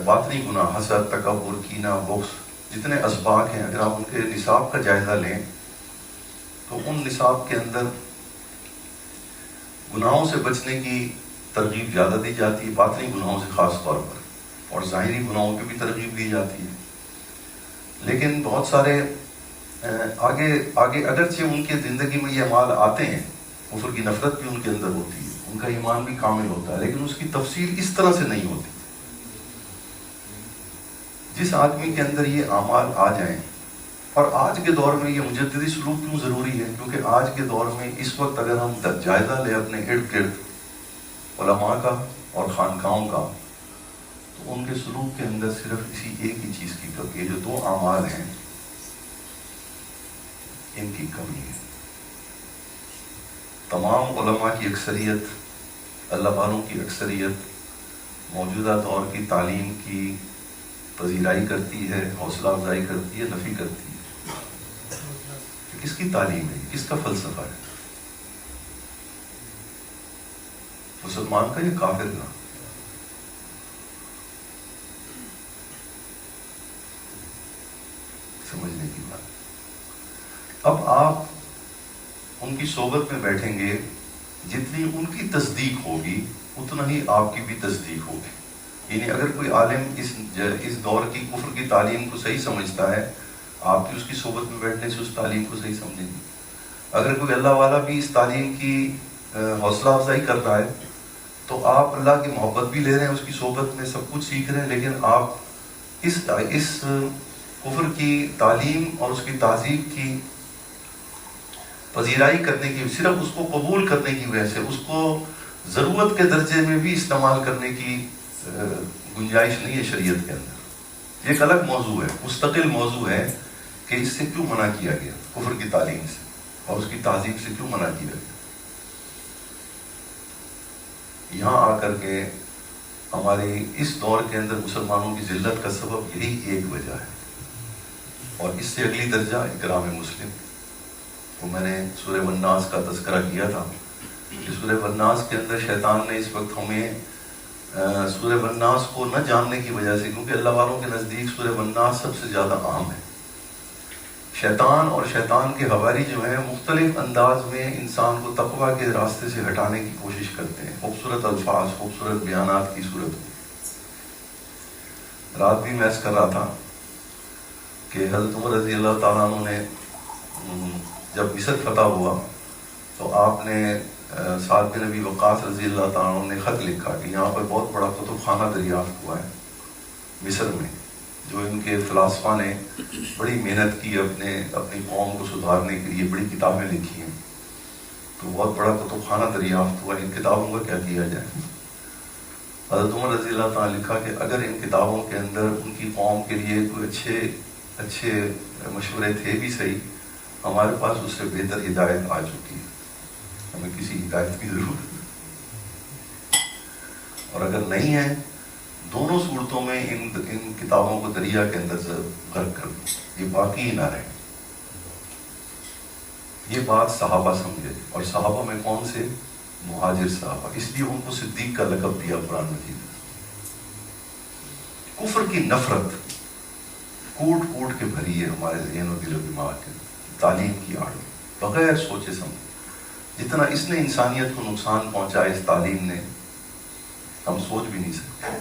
باطنی گناہ، حسد، تکبر، کینہ، بغض، جتنے اسباق ہیں اگر آپ ان کے نصاب کا جائزہ لیں تو ان نصاب کے اندر گناہوں سے بچنے کی ترغیب زیادہ دی جاتی ہے، باطنی گناہوں سے خاص طور پر، اور ظاہری گناہوں کی بھی ترغیب دی جاتی ہے. لیکن بہت سارے آگے اگرچہ ان کے زندگی میں یہ اعمال آتے ہیں، کفر کی نفرت بھی ان کے اندر ہوتی ہے، ان کا ایمان بھی کامل ہوتا ہے، لیکن اس کی تفصیل اس طرح سے نہیں ہوتی. جس آدمی کے اندر یہ اعمال آ جائیں، اور آج کے دور میں یہ مجددی سلوک کیوں ضروری ہے؟ کیونکہ آج کے دور میں اس وقت اگر ہم جائزہ لیں اپنے ارد گرد علماء کا اور خانقاہوں کا، تو ان کے سلوک کے اندر صرف اسی ایک ہی چیز کی کمی، یہ جو دو اعمال ہیں ان کی کمی ہے. تمام علماء کی اکثریت، اللہ والوں کی اکثریت موجودہ دور کی تعلیم کی پذیرائی کرتی ہے، حوصلہ افزائی کرتی ہے، نفی کرتی ہے. کس کی تعلیم ہے؟ کس کا فلسفہ ہے؟ مسلمان کا یا کافر کا؟ سمجھنے کی بات. اب آپ ان کی صحبت میں بیٹھیں گے، جتنی ان کی تصدیق ہوگی اتنا ہی آپ کی بھی تصدیق ہوگی. یعنی اگر کوئی عالم اس دور کی کفر کی تعلیم کو صحیح سمجھتا ہے، آپ بھی اس کی صحبت میں بیٹھنے سے اس تعلیم کو صحیح سمجھیں گے. اگر کوئی اللہ والا بھی اس تعلیم کی حوصلہ افزائی کر رہا ہے، تو آپ اللہ کی محبت بھی لے رہے ہیں، اس کی صحبت میں سب کچھ سیکھ رہے ہیں، لیکن آپ اس کفر کی تعلیم اور اس کی تہذیب کی پذیرائی کرنے کی، صرف اس کو قبول کرنے کی وجہ سے اس کو ضرورت کے درجے میں بھی استعمال کرنے کی گنجائش نہیں ہے شریعت کے اندر. یہ ایک الگ موضوع ہے، مستقل موضوع ہے کہ اس سے کیوں منع کیا گیا، کفر کی تعلیم سے اور اس کی تہذیب سے کیوں منع کیا گیا. یہاں آ کر کے ہماری اس دور کے اندر مسلمانوں کی ذلت کا سبب یہی ایک وجہ ہے. اور اس سے اگلی درجہ اکرام مسلم. تو میں نے سورہ والناس کا تذکرہ کیا تھا کہ سورہ والناس کے اندر شیطان نے اس وقت ہمیں سورہ والناس کو نہ جاننے کی وجہ سے، کیونکہ اللہ والوں کے نزدیک سورہ والناس سب سے زیادہ اہم ہے. شیطان اور شیطان کے حواری جو ہیں مختلف انداز میں انسان کو تقویٰ کے راستے سے ہٹانے کی کوشش کرتے ہیں، خوبصورت الفاظ، خوبصورت بیانات کی صورت میں. رات بھی میں کر رہا تھا کہ حضرت عمر رضی اللہ تعالیٰ عنہ نے جب مصر فتح ہوا تو آپ نے سعد بن ابی وقاص رضی اللہ تعالیٰ عنہ نے خط لکھا کہ یہاں پر بہت بڑا کتب خانہ دریافت ہوا ہے مصر میں، جو ان کے فلاسفہ نے بڑی محنت کی اپنی قوم کو سدھارنے کے لیے بڑی کتابیں لکھی ہیں. تو بہت بڑا کتب خانہ دریافت ہوا، ان کتابوں کا کیا کیا جائے؟ حضرت عمر رضی اللہ تعالیٰ نے لکھا کہ اگر ان کتابوں کے اندر ان کی قوم کے لیے کوئی اچھے مشورے تھے بھی صحیح، ہمارے پاس اس سے بہتر ہدایت آ چکی ہے، ہمیں کسی ہدایت کی ضرورت ہے. اور اگر نہیں ہے، دونوں صورتوں میں ان کتابوں کو دریا کے اندر غرق کر دو، یہ باقی ہی نہ رہے. یہ بات صحابہ سمجھے، اور صحابہ میں کون سے؟ مہاجر صحابہ. اس لیے ان کو صدیق کا لقب دیا قرآن مجید. کفر کی نفرت کوٹ کوٹ کے بھری ہے ہمارے ذہن و دل و دماغ کے تعلیم کی آڑ میں، بغیر سوچے سمجھے. جتنا اس نے انسانیت کو نقصان پہنچا اس تعلیم نے، ہم سوچ بھی نہیں سکتے،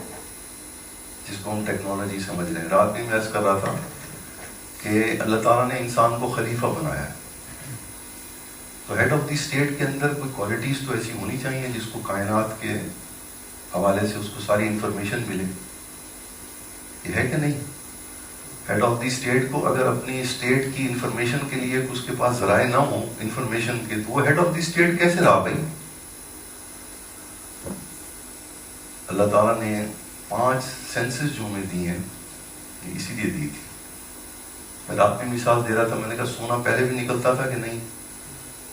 جس کو ہم ٹیکنالوجی سمجھ رہے ہیں. رات بھی میں عرض کر رہا تھا کہ اللہ تعالیٰ نے انسان کو خلیفہ بنایا ہے، تو ہیڈ آف دی اسٹیٹ کے اندر کوئی کوالٹیز تو ایسی ہونی چاہیے جس کو کائنات کے حوالے سے اس کو ساری انفارمیشن ملے. یہ ہے کہ نہیں؟ ہیڈ آف دی اسٹیٹ کو اگر اپنی اسٹیٹ کی انفارمیشن کے لیے اس کے پاس ذرائع نہ ہوں انفارمیشن کے، تو وہ ہیڈ آف دی اسٹیٹ کیسے رہا بھائی؟ اللہ تعالیٰ نے 5 سینسز جو ہمیں دی ہیں یہ اسی لیے دی تھی. میں رات میں مثال دے رہا تھا، میں نے کہا سونا پہلے بھی نکلتا تھا کہ نہیں،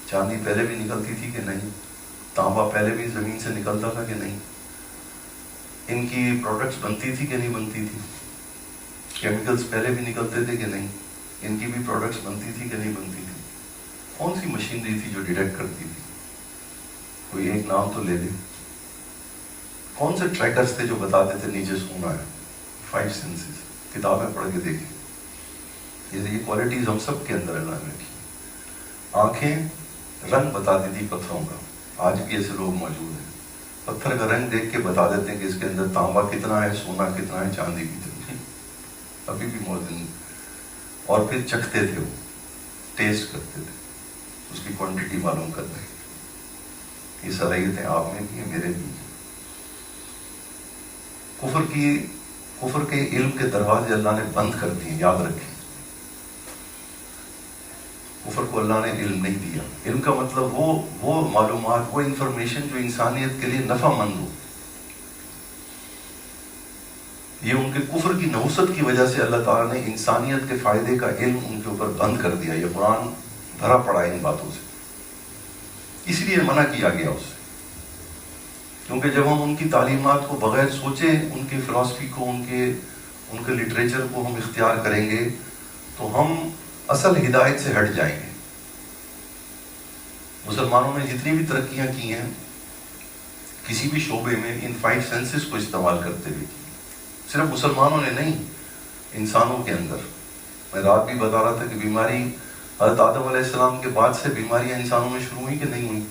چاندی پہلے بھی نکلتی تھی کہ نہیں، تانبا پہلے بھی زمین سے نکلتا تھا کہ نہیں، ان کی پروڈکٹس بنتی تھی کہ نہیں بنتی تھی، کیمیکلز پہلے بھی نکلتے تھے کہ نہیں، ان کی بھی پروڈکٹس بنتی تھی کہ نہیں بنتی تھی. کون سی مشینری تھی جو ڈیٹیکٹ کرتی تھی؟ کوئی ایک نام تو لے لے. کون سے ٹریکرز تھے جو بتاتے تھے نیچے سونا ہے؟ 5 سینسز. کتابیں پڑھ کے دیکھیں. یہ کوالٹیز ہم سب کے اندر اللہ نے رکھی. آنکھیں رنگ بتا دیتی پتھروں کا، آج بھی ایسے لوگ موجود ہیں، پتھر کا رنگ دیکھ کے بتا دیتے ہیں کہ اس کے اندر تانبا کتنا ہے، سونا کتنا ہے، چاندی کتنی ہے، ابھی بھی موجود ہیں۔ اور پھر چکھتے تھے، وہ ٹیسٹ کرتے تھے، اس کی کوانٹٹی معلوم کرتے ہیں۔ یہ صلاحیتیں آپ میں بھی ہیں، میرے بھی ہیں۔ کفر کے علم کے دروازے اللہ نے بند کر دیے، یاد رکھیں۔ کفر کو اللہ نے علم نہیں دیا۔ علم کا مطلب وہ معلومات، وہ انفارمیشن جو انسانیت کے لیے نفع مند ہو۔ یہ ان کے کفر کی نحوست کی وجہ سے اللہ تعالیٰ نے انسانیت کے فائدے کا علم ان کے اوپر بند کر دیا۔ یہ قرآن بھرا پڑا ہے ان باتوں سے، اس لیے منع کیا گیا اس سے۔ کیونکہ جب ہم ان کی تعلیمات کو بغیر سوچے، ان کی فلسفی کو، ان کے لٹریچر کو ہم اختیار کریں گے تو ہم اصل ہدایت سے ہٹ جائیں گے۔ مسلمانوں نے جتنی بھی ترقیاں کی ہیں کسی بھی شعبے میں، ان 5 سینسز کو استعمال کرتے ہوئے کی۔ صرف مسلمانوں نے نہیں، انسانوں کے اندر۔ میں رات بھی بتا رہا تھا کہ بیماری حضرت آدم علیہ السلام کے بعد سے بیماریاں انسانوں میں شروع ہوئی کہ نہیں ہوئی؟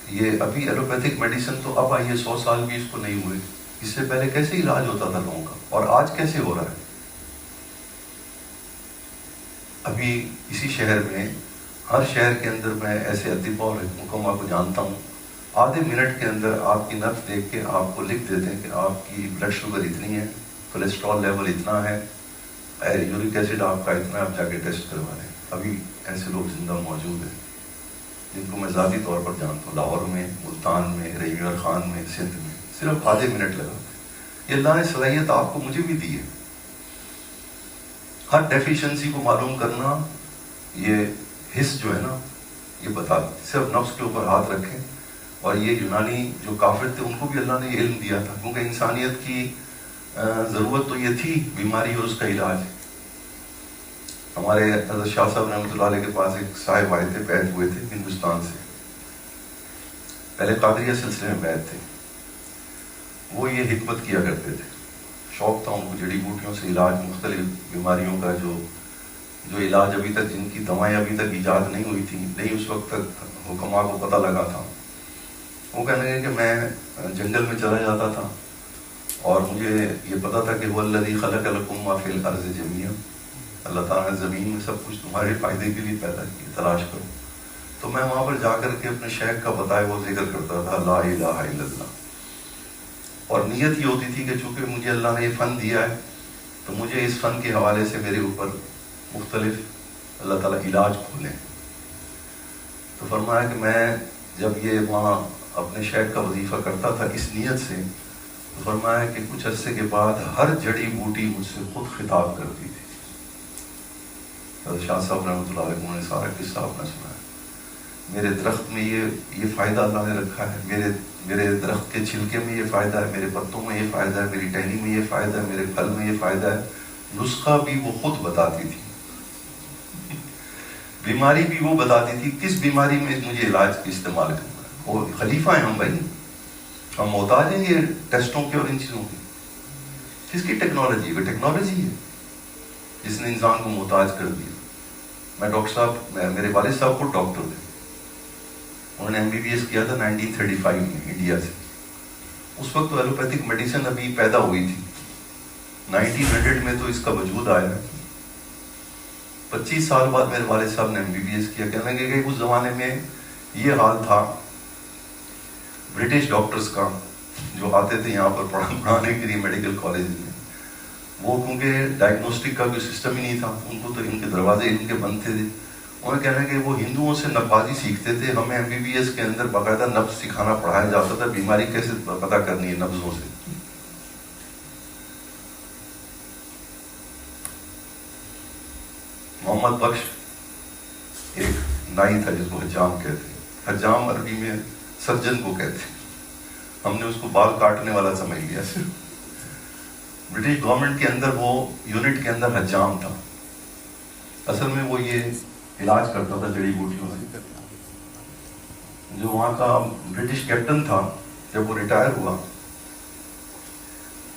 یہ ابھی ایلوپیتھک میڈیسن تو اب آئی ہے، 100 سال بھی اس کو نہیں ہوئے۔ اس سے پہلے کیسے علاج ہوتا تھا لوگوں کا، اور آج کیسے ہو رہا ہے؟ ابھی اسی شہر میں، ہر شہر کے اندر میں ایسے اطباء اور حکماء کو جانتا ہوں، آدھے منٹ کے اندر آپ کی نبض دیکھ کے آپ کو لکھ دیتے ہیں کہ آپ کی بلڈ شوگر اتنی ہے، کولیسٹرول لیول اتنا ہے، یورک ایسڈ آپ کا اتنا ہے، آپ جا کے ٹیسٹ کروا لیں۔ ابھی ایسے لوگ زندہ موجود ہیں جن کو میں ذاتی طور پر جانتا ہوں، لاہور میں، ملتان میں، رحیم خان میں، سندھ میں، صرف آدھے منٹ لگا۔ یہ اللہ نے صلاحیت آپ کو مجھے بھی دی ہے۔ ہر ڈیفیشنسی کو معلوم کرنا، یہ حص جو ہے نا، یہ بتا صرف نفس کے اوپر ہاتھ رکھیں۔ اور یہ یونانی جو کافر تھے ان کو بھی اللہ نے یہ علم دیا تھا، کیونکہ انسانیت کی ضرورت تو یہ تھی، بیماری اور اس کا علاج۔ ہمارے حضرت شاہ صاحب رحمۃ اللہ علیہ کے پاس ایک صاحب آئے تھے، بیعت ہوئے تھے ہندوستان سے، پہلے قادریہ سلسلے میں بیعت تھے۔ وہ یہ حکمت کیا کرتے تھے، شوق تھا ان کو جڑی بوٹیوں سے علاج، مختلف بیماریوں کا جو علاج ابھی تک، جن کی دوائیں ابھی تک ایجاد نہیں ہوئی تھیں، نہیں اس وقت تک حکماء کو پتہ لگا تھا۔ وہ کہنے لگے کہ میں جنگل میں چلا جاتا تھا اور مجھے یہ پتا تھا کہ وہ الذی خلق لکم ما فی الارض جمیعا، اللہ تعالیٰ نے زمین میں سب کچھ تمہارے فائدے کے لیے پیدا کیا، تلاش کرو۔ تو میں وہاں پر جا کر کے اپنے شیخ کا بتایا وہ ذکر کرتا تھا، لا الہ الا اللہ۔ اور نیت یہ ہوتی تھی کہ چونکہ مجھے اللہ نے یہ فن دیا ہے تو مجھے اس فن کے حوالے سے میرے اوپر مختلف اللہ تعالیٰ علاج کھولیں۔ تو فرمایا کہ میں جب یہ وہاں اپنے شیخ کا وظیفہ کرتا تھا اس نیت سے، تو فرمایا کہ کچھ عرصے کے بعد ہر جڑی بوٹی مجھ سے خود خطاب کرتی تھی۔ حضرت شاہ صاحب رحمۃ اللہ علیہ، انہوں نے سارا قصہ اپنا سنایا۔ میرے درخت میں یہ فائدہ اللہ نے رکھا ہے، میرے درخت کے چھلکے میں یہ فائدہ ہے، میرے پتوں میں یہ فائدہ ہے، میری ٹہنی میں یہ فائدہ ہے، میرے پھل میں یہ فائدہ ہے۔ نسخہ بھی وہ خود بتاتی تھی، بیماری بھی وہ بتاتی تھی، کس بیماری میں مجھے علاج استعمال کرنا ہے۔ وہ خلیفہ ہیں ہم بھائی، ہم محتاج ہیں یہ ٹیسٹوں کے اور ان چیزوں کی۔ کس کی ٹیکنالوجی؟ وہ ٹیکنالوجی ہے جس نے انسان کو محتاج کر دیا۔ میں ڈاکٹر صاحب، میرے والد صاحب خود ڈاکٹر تھے، انہوں نے MBBS کیا تھا 1935 میں انڈیا سے۔ اس وقت تو ایلوپیتھک میڈیسن ابھی پیدا ہوئی تھی، 1900 میں تو اس کا وجود آیا ہے۔ 25 سال بعد میرے والد صاحب نے MBBS کیا۔ کہنے لگے کہ اس زمانے میں یہ حال تھا برٹش ڈاکٹرز کا، جو آتے تھے یہاں پر پڑھانے کے لیے میڈیکل کالج میں، وہ کیونکہ ڈائگنوسٹک کا کوئی سسٹم ہی نہیں تھا، ان کو تو ان کے دروازے ان کے بند تھے۔ انہیں کہنا کہ وہ ہندوؤں سے نبازی سیکھتے تھے، ہمیں MBBS کے اندر باقاعدہ نبز سکھانا پڑھایا جاتا تھا، بیماری کیسے پتہ کرنی ہے نبزوں سے۔ محمد بخش ایک نائی تھا جس کو حجام کہتے ہیں، حجام عربی میں سرجن کو کہتے ہیں، ہم نے اس کو بال کاٹنے والا سمجھ لیا صرف۔ برٹش گورنمنٹ کے اندر وہ یونٹ کے اندر حجام تھا، اصل میں وہ یہ علاج کرتا تھا جڑی بوٹیوں سے۔ جو وہاں کا برٹش کیپٹن تھا، جب وہ ریٹائر ہوا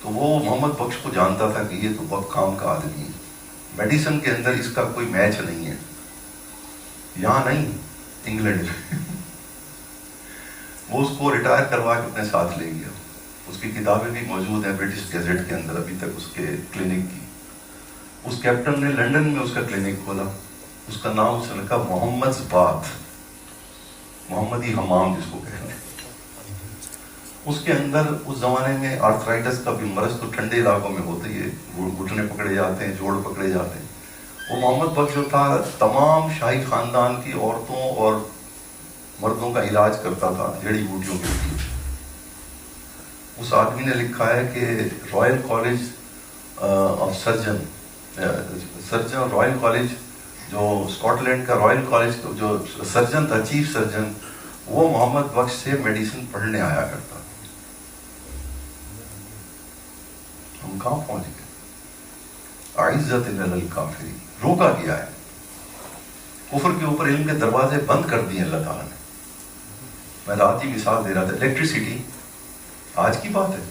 تو وہ محمد بخش کو جانتا تھا کہ یہ تو بہت کام کا آدمی ہے، میڈیسن کے اندر اس کا کوئی میچ نہیں ہے، یہاں نہیں، انگلینڈ میں. وہ اس کو ریٹائر کروا کے اپنے ساتھ لے گیا. اس کی کتابیں بھی موجود ہیں برٹش گیزٹ کے اندر ابھی تک اس کے کلینک کی. اس کیپٹن نے لنڈن میں اس کا کلینک کھولا. اس کا نام اس نے رکھا محمد بات، محمدی حمام جس کو کہتے ہیں. اس کے اندر اس زمانے میں آرتھرائٹس کا بھی مرض تو ٹھنڈے علاقوں میں ہوتا ہی ہے، گھٹنے پکڑے جاتے ہیں، جوڑ پکڑے جاتے ہیں. وہ محمد بخش جو تھا تمام شاہی خاندان کی عورتوں اور مردوں کا علاج کرتا تھا جڑی بوٹیوں کے ذریعے. اس آدمی نے لکھا ہے کہ Royal college of surgeon Royal college جو اسکاٹ لینڈ کا رائل کالج جو سرجن تھا، چیف سرجن، وہ محمد بخش سے میڈیسن پڑھنے آیا کرتا. ہم کہاں پہنچ گئے؟ اعزت للکافرین، روکا گیا ہے. کفر کے اوپر علم کے دروازے بند کر دیے اللہ تعالیٰ نے. میں رات ہی مثال دے رہا تھا، الیکٹریسٹی آج کی بات ہے،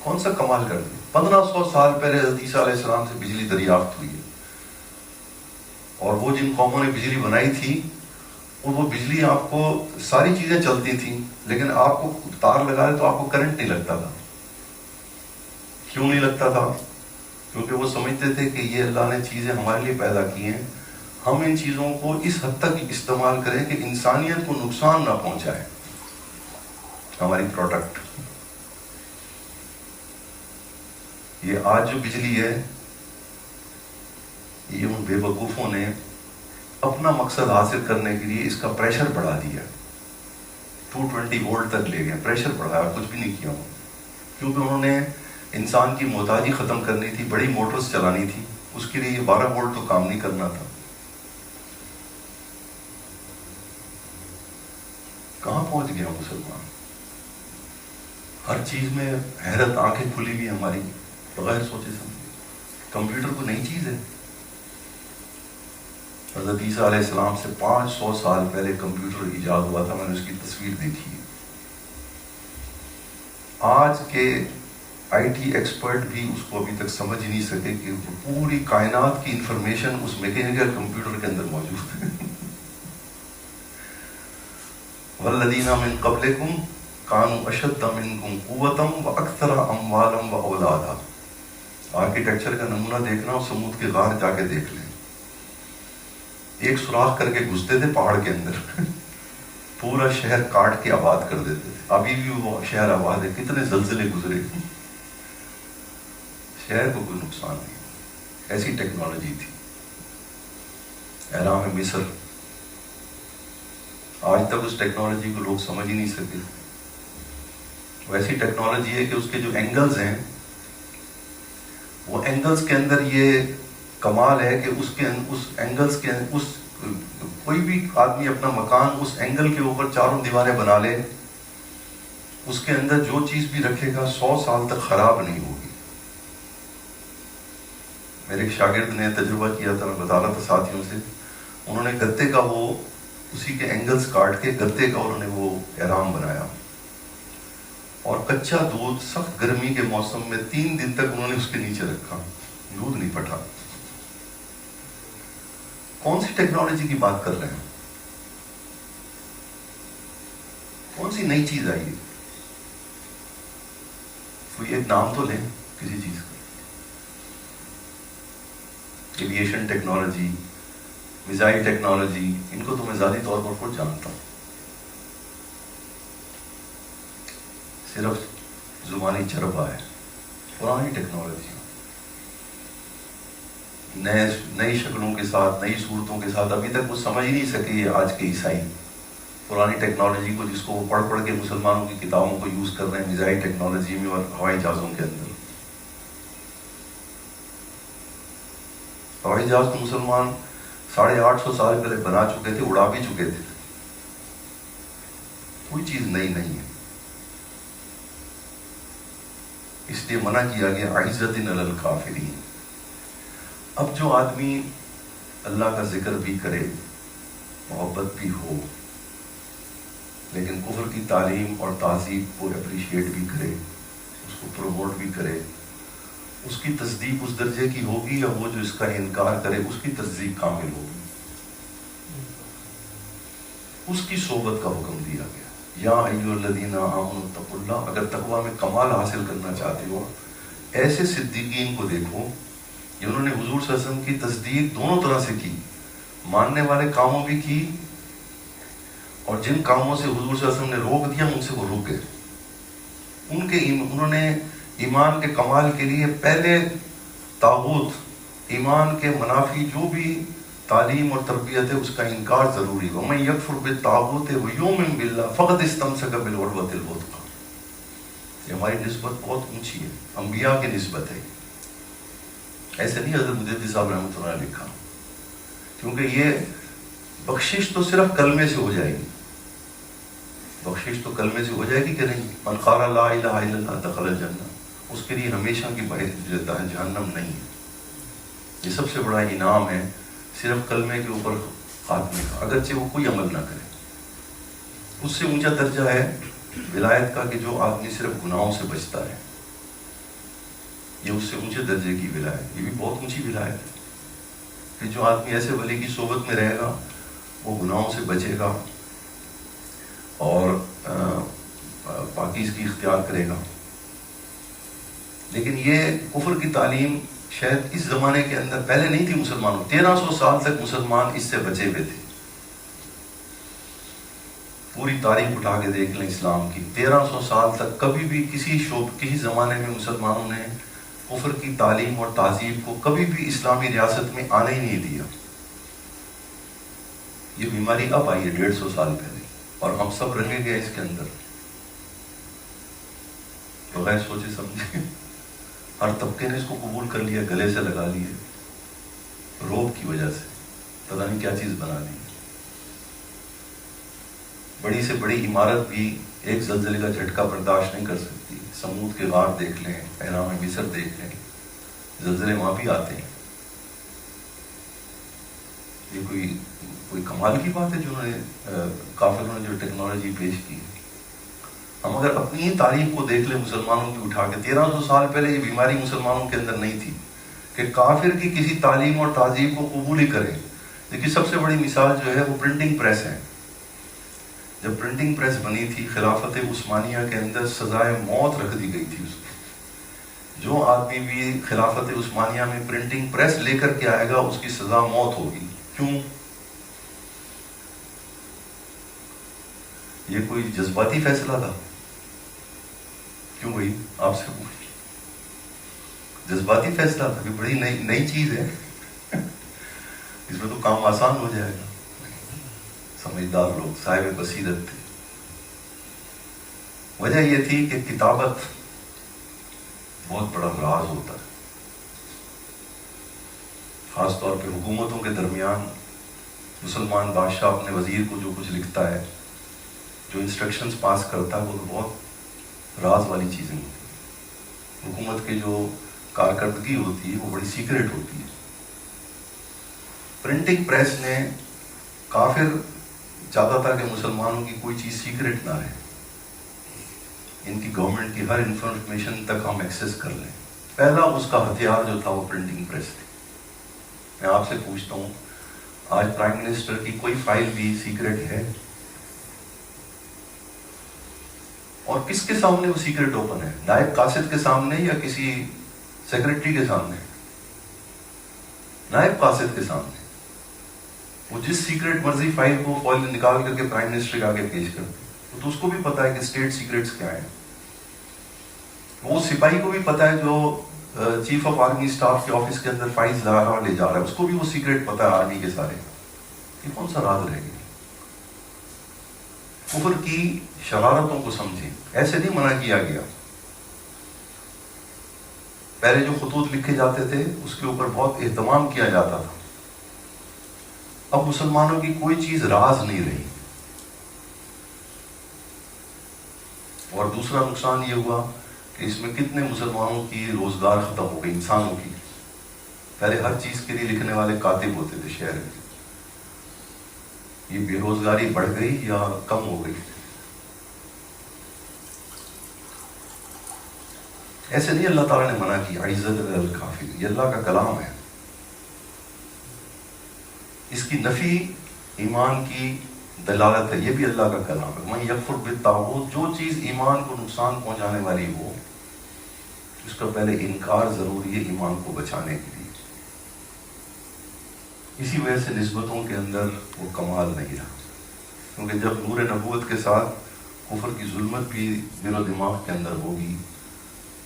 کون سا کمال کر دیا. 1500 سال پہلے حضرت عیسیٰ علیہ السلام سے بجلی دریافت ہوئی ہے، اور وہ جن قوموں نے بجلی بنائی تھی وہ بجلی آپ کو ساری چیزیں چلتی تھیں، لیکن آپ کو تار لگائے تو آپ کو کرنٹ نہیں لگتا تھا. کیوں نہیں لگتا تھا؟ کیونکہ وہ سمجھتے تھے کہ یہ اللہ نے چیزیں ہمارے لیے پیدا کی ہیں، ہم ان چیزوں کو اس حد تک استعمال کریں کہ انسانیت کو نقصان نہ پہنچائے ہماری پروڈکٹ. یہ آج جو بجلی ہے، یہ ان بے وقوفوں نے اپنا مقصد حاصل کرنے کے لیے اس کا پریشر بڑھا دیا. 220 وولٹ تک لے گئے، پریشر بڑھایا، کچھ بھی نہیں کیا. کیونکہ انہوں نے انسان کی محتاجی ختم کرنی تھی، بڑی موٹرز چلانی تھی، اس کے لیے یہ 12 وولٹ تو کام نہیں کرنا تھا. کہاں پہنچ گیا مسلمان؟ ہر چیز میں حیرت، آنکھیں کھلی ہوئی ہماری بغیر سوچے سمجھے. کمپیوٹر کو نئی چیز ہے. حضرت عیسیٰ علیہ السلام سے 500 سال پہلے کمپیوٹر ایجاد ہوا تھا. میں نے اس کی تصویر دیکھی ہے. آج کے آئی ٹی ایکسپرٹ بھی اس کو ابھی تک سمجھ ہی نہیں سکے کہ پوری کائنات کی انفارمیشن اس میکینیکل کمپیوٹر کے اندر موجود ہے. والذین من قبلکم کانوا اشد منکم قوۃ واکثر اموالا واولادا. آرکیٹیکچر کا نمونہ دیکھنا اور سمود کے غار جا کے دیکھ لیں. ایک سوراخ کر کے گھستے تھے پہاڑ کے اندر، پورا شہر کاٹ کے آباد کر دیتے تھے. ابھی بھی وہ شہر آباد ہے. کتنے زلزلے گزرے، شہر کو کوئی نقصان نہیں. ایسی ٹیکنالوجی تھی. اہرام مصر، آج تک اس ٹیکنالوجی کو لوگ سمجھ ہی نہیں سکتے. ویسی ٹیکنالوجی ہے کہ اس کے جو اینگلز ہیں، وہ اینگلز کے اندر یہ کمال ہے کہ اس اینگلز کے کوئی بھی آدمی اپنا مکان اس اینگل کے اوپر چاروں دیواریں بنا لے، اس کے اندر جو چیز بھی رکھے گا 100 سال تک خراب نہیں ہوگی. میرے ایک شاگرد نے تجربہ کیا تھا، میں بتا رہا تھا ساتھیوں سے. انہوں نے گتے کا وہ اسی کے اینگلز کاٹ کے گتے کا انہوں نے وہ احرام بنایا، اور کچا دودھ سخت گرمی کے موسم میں 3 دن تک انہوں نے اس کے نیچے رکھا، دودھ نہیں پھٹا. کون سی ٹیکنالوجی کی بات کر رہے ہیں؟ کون سی نئی چیز آئی ہے؟ کوئی ایک نام تو لیں کسی چیز کا. ایویشن ٹیکنالوجی، میزائل ٹیکنالوجی، ان کو تو میں ذاتی طور پر خود جانتا ہوں. صرف زبانی چربا ہے. پرانی ٹیکنالوجی نئی شکلوں کے ساتھ، نئی صورتوں کے ساتھ ابھی تک وہ سمجھ ہی نہیں سکے. یہ آج کے عیسائی پرانی ٹیکنالوجی کو، جس کو وہ پڑھ پڑھ کے مسلمانوں کی کتابوں کو یوز کر رہے ہیں میزائل ٹیکنالوجی میں اور ہوائی جہازوں کے اندر. ہوائی جہاز کو مسلمان 850 سال پہلے بنا چکے تھے، اڑا بھی چکے تھے. کوئی چیز نئی نہیں ہے. اس لیے منع کیا گیا اعزت علی الکافرین. اب جو آدمی اللہ کا ذکر بھی کرے، محبت بھی ہو، لیکن کفر کی تعلیم اور تہذیب کو اپریشیٹ بھی کرے، اس کو پروموٹ بھی کرے، اس کی تصدیق اس درجے کی ہوگی، یا وہ جو اس کا انکار کرے اس کی تصدیق کامل ہوگی؟ اس کی صحبت کا حکم دیا گیا. یا ایھا الذین آمنوا اتقوا اللہ. اگر تقویٰ میں کمال حاصل کرنا چاہتے ہو ایسے صدیقین کو دیکھو جنہوں نے حضور صلی اللہ علیہ وسلم کی تصدیق دونوں طرح سے کی, ماننے والے کاموں بھی کی, اور جن کاموں سے حضور صلی اللہ علیہ وسلم نے روک دیا ان سے وہ رک گئے. انہوں نے ایمان کے کمال کے لیے پہلے طاغوت, ایمان کے منافی جو بھی تعلیم اور تربیت ہے اس کا انکار ضروری. وَمَن يَكْفُرْ بِالطَّاغُوتِ وَيُؤْمِن بِاللَّهِ فَقَدِ اسْتَمْسَكَ بِالْعُرْوَةِ الْوُثْقَىٰ. یہ ہماری نسبت بہت اونچی ہے, انبیاء کی نسبت ہے. ایسے نہیں حضرت مجدد صاحب رحمۃ اللہ نے لکھا, کیونکہ یہ بخشش تو صرف کلمے سے ہو جائے گی. بخشش تو کلمے سے ہو جائے گی کہ نہیں. من قال لا الہ الا اللہ دخل الجنہ, اس کے لیے ہمیشہ کی جہنم نہیں ہے. یہ سب سے بڑا انعام ہے صرف کلمے کے اوپر خاتمے کا, اگرچہ وہ کوئی عمل نہ کرے. اس سے اونچا درجہ ہے ولایت کا کہ جو آدمی صرف گناہوں سے بچتا ہے, یہ اس سے اونچے درجے کی ولایت. یہ بھی بہت اونچی ولایت ہے کہ جو آدمی ایسے ولی کی صحبت میں رہے گا وہ گناہوں سے بچے گا اور پاکیزگی اختیار کرے گا. لیکن یہ کفر کی تعلیم شاید اس زمانے کے اندر پہلے نہیں تھی مسلمانوں. 1300 سال تک مسلمان اس سے بچے ہوئے تھے. پوری تاریخ اٹھا کے دیکھ لیں اسلام کی, 1300 سال تک کبھی بھی کسی زمانے میں مسلمانوں نے کفر کی تعلیم اور تہذیب کو کبھی بھی اسلامی ریاست میں آنے ہی نہیں دیا. یہ بیماری اب آئی ہے 150 سال پہلے, اور ہم سب رہے گئے اس کے اندر بغیر سوچے سمجھے. ہر طبقے نے اس کو قبول کر لیا, گلے سے لگا لیے, روب کی وجہ سے پتہ نہیں کیا چیز بنا لی. بڑی سے بڑی عمارت بھی ایک زلزلے کا جھٹکا برداشت نہیں کر سکتی. سمود کے غار دیکھ لیں, اہرام مصر دیکھ لیں, زلزلے وہاں بھی آتے ہیں. یہ کوئی کمال کی بات ہے جو کافروں نے جو ٹیکنالوجی پیش کی. ہم اگر اپنی ہی تاریخ کو دیکھ لیں مسلمانوں کی اٹھا کے, 1300 سال پہلے یہ بیماری مسلمانوں کے اندر نہیں تھی کہ کافر کی کسی تعلیم اور تہذیب کو قبول ہی کریں. دیکھیے سب سے بڑی مثال جو ہے وہ پرنٹنگ پریس ہے. جب پرنٹنگ پریس بنی تھی خلافت عثمانیہ کے اندر سزائے موت رکھ دی گئی تھی اس کی. جو آدمی بھی خلافت عثمانیہ میں پرنٹنگ پریس لے کر کے آئے گا اس کی سزا موت ہوگی. کیوں؟ یہ کوئی جذباتی فیصلہ تھا؟ کیوں بھائی آپ سے پوچھ, جذباتی فیصلہ تھا کہ بڑی نئی چیز ہے اس میں تو کام آسان ہو جائے گا. سمجھدار لوگ صاحب بصیرت تھے. وجہ یہ تھی کہ کتابت بہت بڑا راز ہوتا ہے, خاص طور پہ حکومتوں کے درمیان. مسلمان بادشاہ اپنے وزیر کو جو کچھ لکھتا ہے, جو انسٹرکشنز پاس کرتا ہے, وہ تو بہت راز والی چیزیں ہوتی ہیں. حکومت کی جو کارکردگی ہوتی ہے وہ بڑی سیکریٹ ہوتی ہے. پرنٹنگ پریس نے کافر چاہتا تھا کہ مسلمانوں کی کوئی چیز سیکریٹ نہ رہے, ان کی گورنمنٹ کی ہر انفارمیشن تک ہم ایکسیس کر لیں. پہلا اس کا ہتھیار جو تھا وہ پرنٹنگ پریس تھی. میں آپ سے پوچھتا ہوں, آج پرائم منسٹر کی کوئی فائل بھی سیکریٹ ہے؟ اور کس کے سامنے وہ سیکریٹ اوپن ہے؟ نائب قاصد کے سامنے یا کسی سیکرٹری کے سامنے؟ نائب قاصد کے سامنے. وہ جس سیکریٹ مرضی فائل کو فائل نکال کر کے پرائم منسٹر کے آگے پیش کرتے, تو اس کو بھی پتا ہے کہ اسٹیٹ سیکریٹس کیا ہیں. وہ سپاہی کو بھی پتا ہے جو چیف آف آرمی اسٹاف کے آفس کے اندر فائلز لے جا رہا ہے, اس کو بھی وہ سیکریٹ پتا ہے آرمی کے سارے. یہ کون سا راز رہ گیا؟ کفر کی شرارتوں کو سمجھیں. ایسے نہیں منع کیا گیا. پہلے جو خطوط لکھے جاتے تھے اس کے اوپر بہت اہتمام کیا جاتا تھا. اب مسلمانوں کی کوئی چیز راز نہیں رہی. اور دوسرا نقصان یہ ہوا کہ اس میں کتنے مسلمانوں کی روزگار ختم ہو گئی, انسانوں کی. پہلے ہر چیز کے لیے لکھنے والے کاتب ہوتے تھے شہر میں. یہ بے روزگاری بڑھ گئی یا کم ہو گئی؟ ایسے نہیں اللہ تعالیٰ نے منع کیا. عزت الکافر, یہ اللہ کا کلام ہے. اس کی نفی ایمان کی دلالت ہے، یہ بھی اللہ کا کلام ہے. من یکفر بالطاغوت، جو چیز ایمان کو نقصان پہنچانے والی ہو اس کا پہلے انکار ضروری ہے ایمان کو بچانے کے لیے. اسی وجہ سے نسبتوں کے اندر وہ کمال نہیں رہا، کیونکہ جب نور نبوت کے ساتھ کفر کی ظلمت بھی دل و دماغ کے اندر ہوگی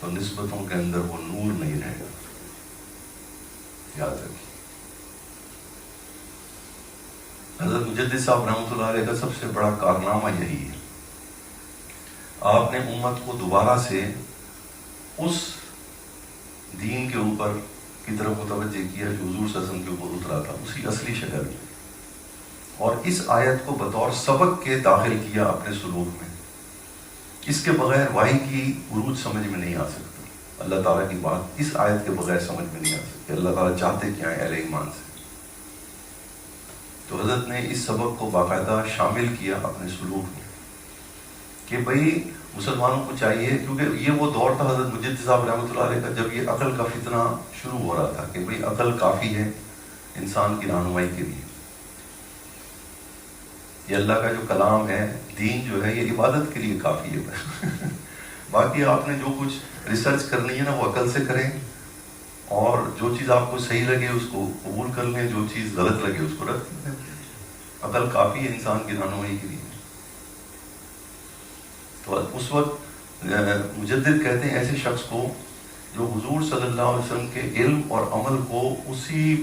تو نسبتوں کے اندر وہ نور نہیں رہے گا. یاد رکھیے حضرت مجدد صاحب رحمۃ اللہ علیہ کا سب سے بڑا کارنامہ یہی ہے. آپ نے امت کو دوبارہ سے اس دین کے اوپر کی طرف متوجہ کیا جو حضور صلی اللہ علیہ وسلم کے اوپر اترا تھا اسی اصلی شکل میں، اور اس آیت کو بطور سبق کے داخل کیا اپنے سلوک میں. اس کے بغیر واحی کی عروج سمجھ میں نہیں آ سکتا. اللہ تعالیٰ کی بات اس آیت کے بغیر سمجھ میں نہیں آ سکتی. اللہ تعالیٰ چاہتے کیا ہیں اہل ایمان سے. تو حضرت نے اس سبق کو باقاعدہ شامل کیا اپنے سلوک میں کہ بھئی مسلمانوں کو چاہیے، کیونکہ یہ وہ دور تھا حضرت مجدد صاحب رحمۃ اللہ علیہ کا جب یہ عقل کا فتنہ شروع ہو رہا تھا کہ بھئی عقل کافی ہے انسان کی رہنمائی کے لیے. یہ اللہ کا جو کلام ہے، دین جو ہے، یہ عبادت کے لیے کافی ہے. باقی آپ نے جو کچھ ریسرچ کرنی ہے نا وہ عقل سے کریں، اور جو چیز آپ کو صحیح لگے اس کو قبول کر لیں، جو چیز غلط لگے اس کو رد کر دیں. عقل کافی ہے انسان کی رہنمائی کے لیے. تو اس وقت مجدد کہتے ہیں ایسے شخص کو جو حضور صلی اللہ علیہ وسلم کے علم اور عمل کو اسی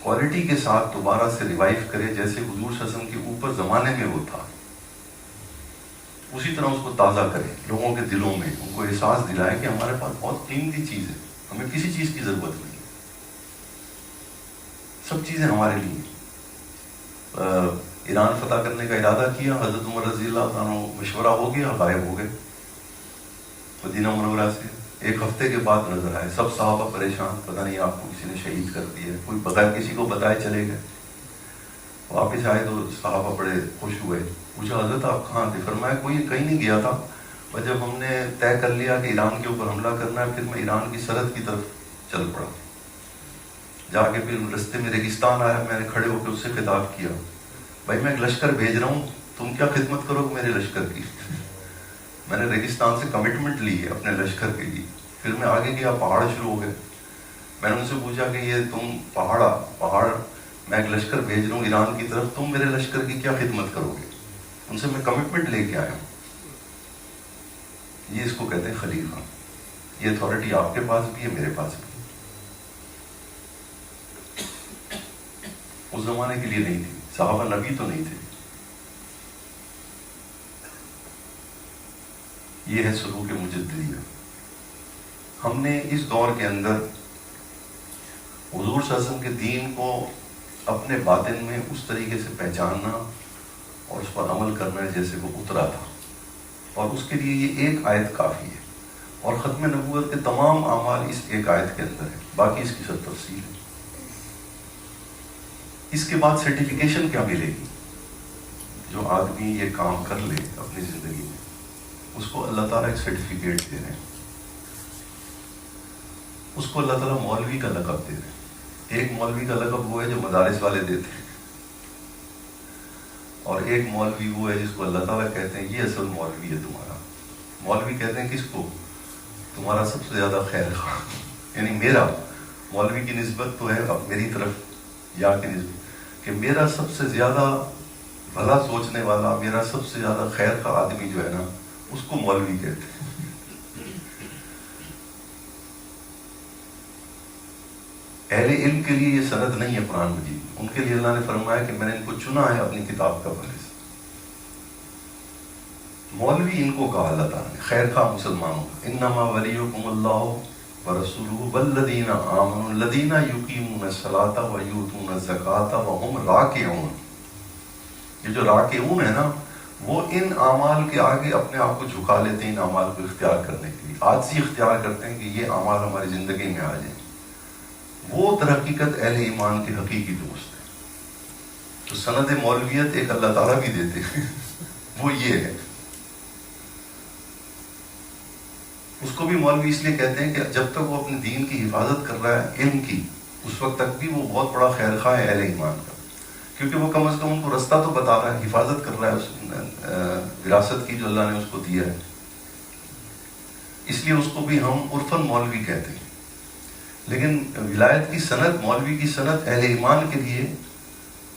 کوالٹی کے ساتھ دوبارہ سے ریوائیو کرے جیسے حضور صلی اللہ علیہ وسلم کے اوپر زمانے میں وہ تھا، اسی طرح اس کو تازہ کرے لوگوں کے دلوں میں، ان کو احساس دلائے کہ ہمارے پاس بہت قیمتی چیز ہے، ہمیں کسی چیز کی ضرورت نہیں، سب چیزیں ہمارے لیے. ایران فتح کرنے کا ارادہ کیا، حضرت عمر رضی اللہ عنہ مشورہ ہو گیا، غائب ہو گئے مدینہ منورہ سے. ایک ہفتے کے بعد نظر آئے، سب صحابہ پریشان، پتہ نہیں آپ کو کسی نے شہید کر دیا، کوئی بغیر کسی کو بتائے چلے گئے. واپس آئے تو صحابہ بڑے خوش ہوئے، پوچھا حضرت آپ کہاں تھے؟ فرمایا کوئی کہیں نہیں گیا تھا، اور جب ہم نے طے کر لیا کہ ایران کے اوپر حملہ کرنا ہے پھر میں ایران کی سرحد کی طرف چل پڑا. جا کے پھر رستے میں ریگستان آیا، میں نے کھڑے ہو کے اس سے خطاب کیا، بھائی میں ایک لشکر بھیج رہا ہوں، تم کیا خدمت کرو گے میرے لشکر کی؟ میں نے ریگستان سے کمٹمنٹ لی ہے اپنے لشکر کے لیے. پھر میں آگے گیا، پہاڑ شروع ہو گئے. میں نے ان سے پوچھا کہ یہ تم پہاڑ میں ایک لشکر بھیج رہا ہوں ایران کی طرف، تم میرے لشکر کی کیا خدمت کرو گے؟ ان سے میں کمٹمنٹ لے کے آیا ہوں. یہ اس کو کہتے ہیں خلیفہ. یہ اتھارٹی آپ کے پاس بھی ہے، میرے پاس بھی. اس زمانے کے لیے نہیں تھی، صحابہ نبی تو نہیں تھے. یہ ہے سلوک مجددیہ. ہم نے اس دور کے اندر حضور صلی اللہ علیہ وسلم کے دین کو اپنے باطن میں اس طریقے سے پہچاننا اور اس پر عمل کرنا ہے جیسے وہ اترا تھا، اور اس کے لیے یہ ایک آیت کافی ہے. اور ختم نبوت کے تمام اعمال اس ایک آیت کے اندر ہے، باقی اس کی سب تفصیل ہے. اس کے بعد سرٹیفیکیشن کیا ملے گی؟ جو آدمی یہ کام کر لے اپنی زندگی میں اس کو اللہ تعالیٰ ایک سرٹیفکیٹ دے رہے ہیں، اس کو اللہ تعالیٰ مولوی کا لقب دے رہے ہیں. ایک مولوی کا لقب وہ ہے جو مدارس والے دیتے ہیں، اور ایک مولوی وہ ہے جس کو اللہ تعالیٰ کہتے ہیں یہ اصل مولوی ہے تمہارا. مولوی کہتے ہیں کس کو؟ تمہارا سب سے زیادہ خیر خواہ. یعنی میرا مولوی کی نسبت تو ہے اب میری طرف یا کی نسبت کہ میرا سب سے زیادہ بھلا سوچنے والا، میرا سب سے زیادہ خیر خواہ آدمی جو ہے نا اس کو مولوی کہتے ہیں. اہل علم کے لیے یہ سند نہیں ہے قرآن مجید، ان کے لیے اللہ نے فرمایا کہ میں نے ان کو چنا ہے اپنی کتاب کا باعث. مولوی ان کو کہا اللہ تعالیٰ نے، خیر خواہ مسلمانوں کا. انما ولیکم اللہ ورسولہ والذین آمنوا الذین یقیمون الصلاۃ ویؤتون الزکاۃ وہم راکعون. یہ جو راکعون ہے نا وہ ان اعمال کے آگے اپنے آپ کو جھکا لیتے ہیں، ان اعمال کو اختیار کرنے کے لیے عاجزی اختیار کرتے ہیں کہ یہ اعمال ہماری زندگی میں آ جائیں. وہ در حقیقت اہل ایمان کے حقیقی دوست ہیں. تو سند مولویت ایک اللہ تعالیٰ بھی دیتے ہیں وہ یہ ہے. اس کو بھی مولوی اس لیے کہتے ہیں کہ جب تک وہ اپنے دین کی حفاظت کر رہا ہے علم کی، اس وقت تک بھی وہ بہت بڑا خیر خواہ ہے اہل ایمان کا، کیونکہ وہ کم از کم ان کو رستہ تو بتا رہا ہے، حفاظت کر رہا ہے اس وراثت کی جو اللہ نے اس کو دیا ہے. اس لیے اس کو بھی ہم عرفاً مولوی کہتے ہیں. لیکن ولایت کی سند، مولوی کی سند اہل ایمان کے لیے،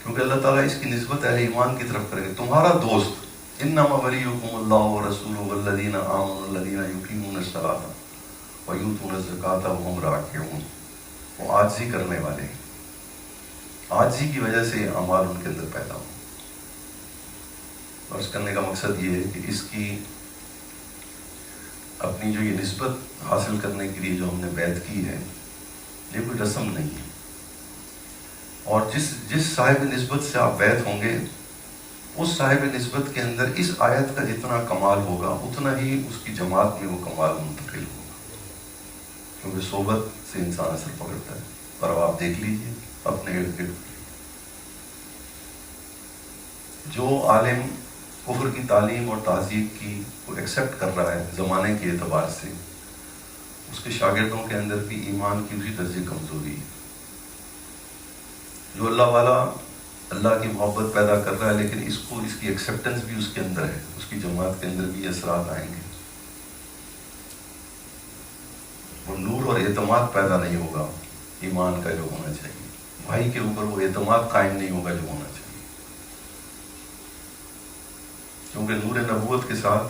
کیونکہ اللہ تعالیٰ اس کی نسبت اہل ایمان کی طرف کرے گا. تمہارا دوست انما ولیکم اللہ ورسولہ والذین آمنوا الذین یقیمون الصلاۃ ویؤتون الزکاۃ وہم راکعون. وہ عاجزی کرنے والے ہیں، عاجزی کی وجہ سے اعمال ان کے اندر پیدا ہوں. اور اس کرنے کا مقصد یہ ہے کہ اس کی اپنی جو یہ نسبت حاصل کرنے کے لیے جو ہم نے بیعت کی ہے، یہ کوئی رسم نہیں ہے. اور جس صاحب نسبت سے آپ بیعت ہوں گے، اس صاحب نسبت کے اندر اس آیت کا جتنا کمال ہوگا اتنا ہی اس کی جماعت میں وہ کمال منتقل ہوگا، کیونکہ صحبت سے انسان اثر پکڑتا ہے. اور اب آپ دیکھ لیجیے اپنے ارد گرد، جو عالم کفر کی تعلیم اور تہذیب کی کو ایکسیپٹ کر رہا ہے زمانے کے اعتبار سے، اس کے شاگردوں کے اندر بھی ایمان کی اسی درجے کمزوری ہے. جو اللہ والا اللہ کی محبت پیدا کر رہا ہے، لیکن اس کی ایکسیپٹنس بھی اس کے اندر ہے، اس کی جماعت کے اندر بھی اثرات آئیں گے. وہ نور اور اعتماد پیدا نہیں ہوگا ایمان کا جو ہونا چاہیے. بھائی کے اوپر وہ اعتماد قائم نہیں ہوگا جو ہونا چاہیے. کیونکہ نور نبوت کے ساتھ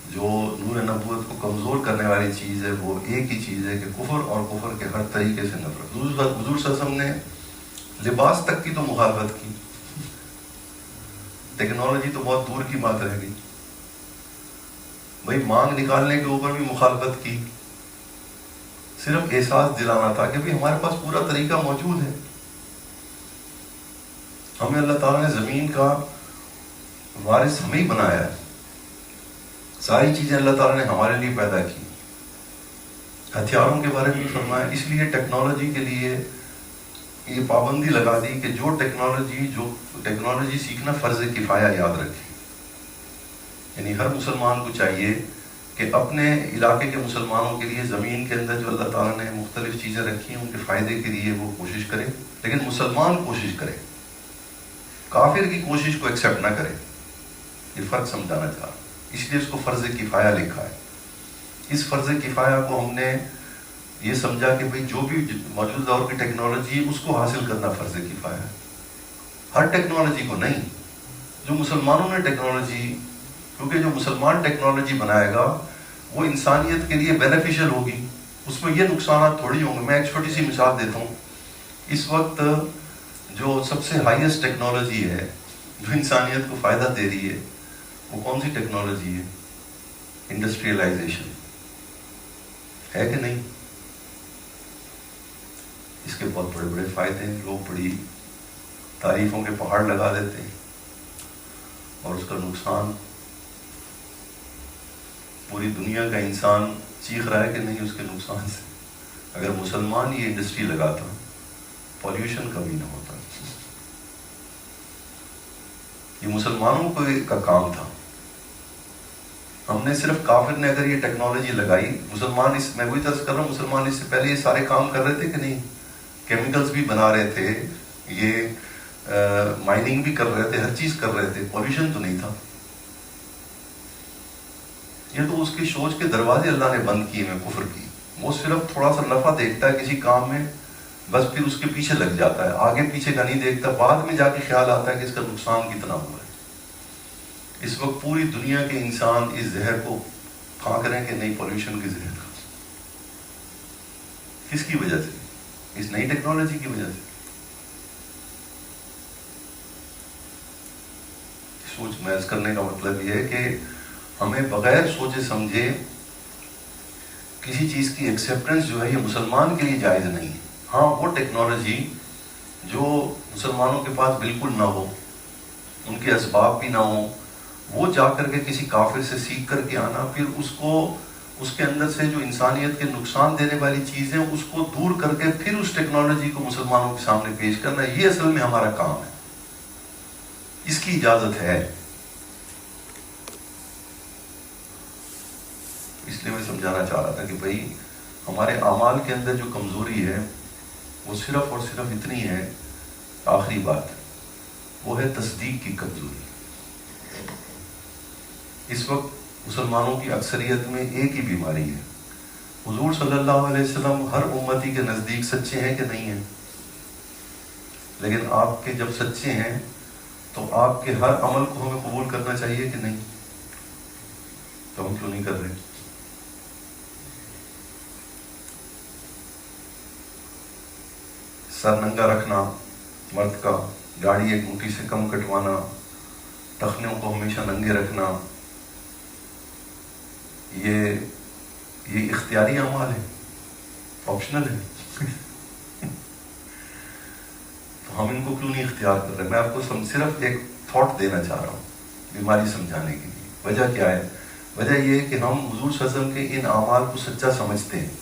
جو نور نبوت کو کمزور کرنے والی چیز ہے، وہ ایک ہی چیز ہے کہ کفر، اور کفر کے ہر طریقے سے نفرت. حضور صلی اللہ علیہ وسلم نے لباس تک کی تو مخالفت کی، ٹیکنالوجی تو بہت دور کی بات رہ گئی. بھائی مانگ نکالنے کے اوپر بھی مخالفت کی، صرف احساس دلانا تھا کہ بھی ہمارے پاس پورا طریقہ موجود ہے. ہمیں اللہ تعالیٰ نے زمین کا وارث ہمیں ہی بنایا ہے، ساری چیزیں اللہ تعالیٰ نے ہمارے لیے پیدا کی. ہتھیاروں کے بارے میں فرمایا. اس لیے ٹیکنالوجی کے لیے یہ پابندی لگا دی کہ جو ٹیکنالوجی سیکھنا فرض کفایہ یاد رکھے. یعنی ہر مسلمان کو چاہیے کہ اپنے علاقے کے مسلمانوں کے لیے زمین کے اندر جو اللہ تعالیٰ نے مختلف چیزیں رکھی ہیں ان کے فائدے کے لیے وہ کوشش کرے، لیکن مسلمان کوشش کرے، کافر کی کوشش کو ایکسیپٹ نہ کرے. یہ فرق سمجھانا چاہ رہا. اس لیے اس کو فرض کفایہ لکھا ہے. اس فرض کفایہ کو ہم نے یہ سمجھا کہ بھئی جو بھی موجودہ دور کی ٹیکنالوجی ہے اس کو حاصل کرنا فرض کفایہ ہے. ہر ٹیکنالوجی کو نہیں، جو مسلمانوں نے ٹیکنالوجی، کیونکہ جو مسلمان ٹیکنالوجی بنائے گا وہ انسانیت کے لیے بینیفیشل ہوگی، اس میں یہ نقصانات تھوڑی ہوں گے. میں ایک چھوٹی سی مثال دیتا ہوں. اس وقت جو سب سے ہائیسٹ ٹیکنالوجی ہے جو انسانیت کو فائدہ دے رہی ہے، وہ کون سی ٹیکنالوجی ہے؟ انڈسٹریلائزیشن ہے کہ نہیں؟ اس کے بہت بڑے بڑے فائدے ہیں. لوگ بڑی تعریفوں کے پہاڑ لگا دیتے ہیں، اور اس کا نقصان پوری دنیا کا انسان چیخ رہا ہے کہ نہیں اس کے نقصان سے. اگر مسلمان یہ انڈسٹری لگاتا پولیوشن کبھی نہ ہوتا. یہ مسلمانوں کا کام تھا. ہم نے صرف کافر نے اگر یہ ٹیکنالوجی لگائی، مسلمان میں وہی طرز کر رہا ہوں، مسلمان اس سے پہلے یہ سارے کام کر رہے تھے کہ نہیں؟ کیمیکلز بھی بنا رہے تھے، یہ مائننگ بھی کر رہے تھے، ہر چیز کر رہے تھے. پولیوشن تو نہیں تھا. یہ تو اس کی سوچ کے دروازے اللہ نے بند کیے ہیں کفر کی. وہ صرف تھوڑا سا نفع دیکھتا ہے کسی کام میں، بس پھر اس کے پیچھے لگ جاتا ہے، آگے پیچھے کا نہیں دیکھتا. بعد میں جا کے خیال آتا ہے کہ اس کا نقصان کتنا ہوا ہے. اس وقت پوری دنیا کے انسان اس زہر کو پھانک رہے ہیں کہ نہیں، پولیوشن کے زہر کا. کس کی وجہ سے؟ اس نئی ٹیکنالوجی کی وجہ سے. سوچ محض کرنے کا مطلب یہ ہے کہ ہمیں بغیر سوچے سمجھے کسی چیز کی ایکسیپٹنس جو ہے یہ مسلمان کے لیے جائز نہیں ہے. ہاں وہ ٹیکنالوجی جو مسلمانوں کے پاس بالکل نہ ہو، ان کے اسباب بھی نہ ہوں، وہ جا کر کے کسی کافر سے سیکھ کر کے آنا، پھر اس کے اندر سے جو انسانیت کے نقصان دینے والی چیزیں اس کو دور کر کے پھر اس ٹیکنالوجی کو مسلمانوں کے سامنے پیش کرنا، یہ اصل میں ہمارا کام ہے. اس کی اجازت ہے. اس لیے میں سمجھانا چاہ رہا تھا کہ بھائی ہمارے اعمال کے اندر جو کمزوری ہے وہ صرف اور صرف اتنی ہے. آخری بات وہ ہے تصدیق کی کمزوری۔ اس وقت مسلمانوں کی اکثریت میں ایک ہی بیماری ہے، حضور صلی اللہ علیہ وسلم ہر امتی کے نزدیک سچے ہیں کہ نہیں ہیں، لیکن آپ کے جب سچے ہیں تو آپ کے ہر عمل کو ہمیں قبول کرنا چاہیے کہ نہیں؟ تو ہم کیوں نہیں کر رہے؟ سر ننگا رکھنا مرد کا، داڑھی ایک مٹھی سے کم کٹوانا، ٹخنوں کو ہمیشہ ننگے رکھنا، یہ اختیاری اعمال ہے، آپشنل ہے۔ تو ہم ان کو کیوں نہیں اختیار کر رہے؟ میں آپ کو صرف ایک تھاٹ دینا چاہ رہا ہوں بیماری سمجھانے کے لیے۔ وجہ کیا ہے؟ وجہ یہ ہے کہ ہم حضور صلی اللہ علیہ وسلم کے ان اعمال کو سچا سمجھتے ہیں،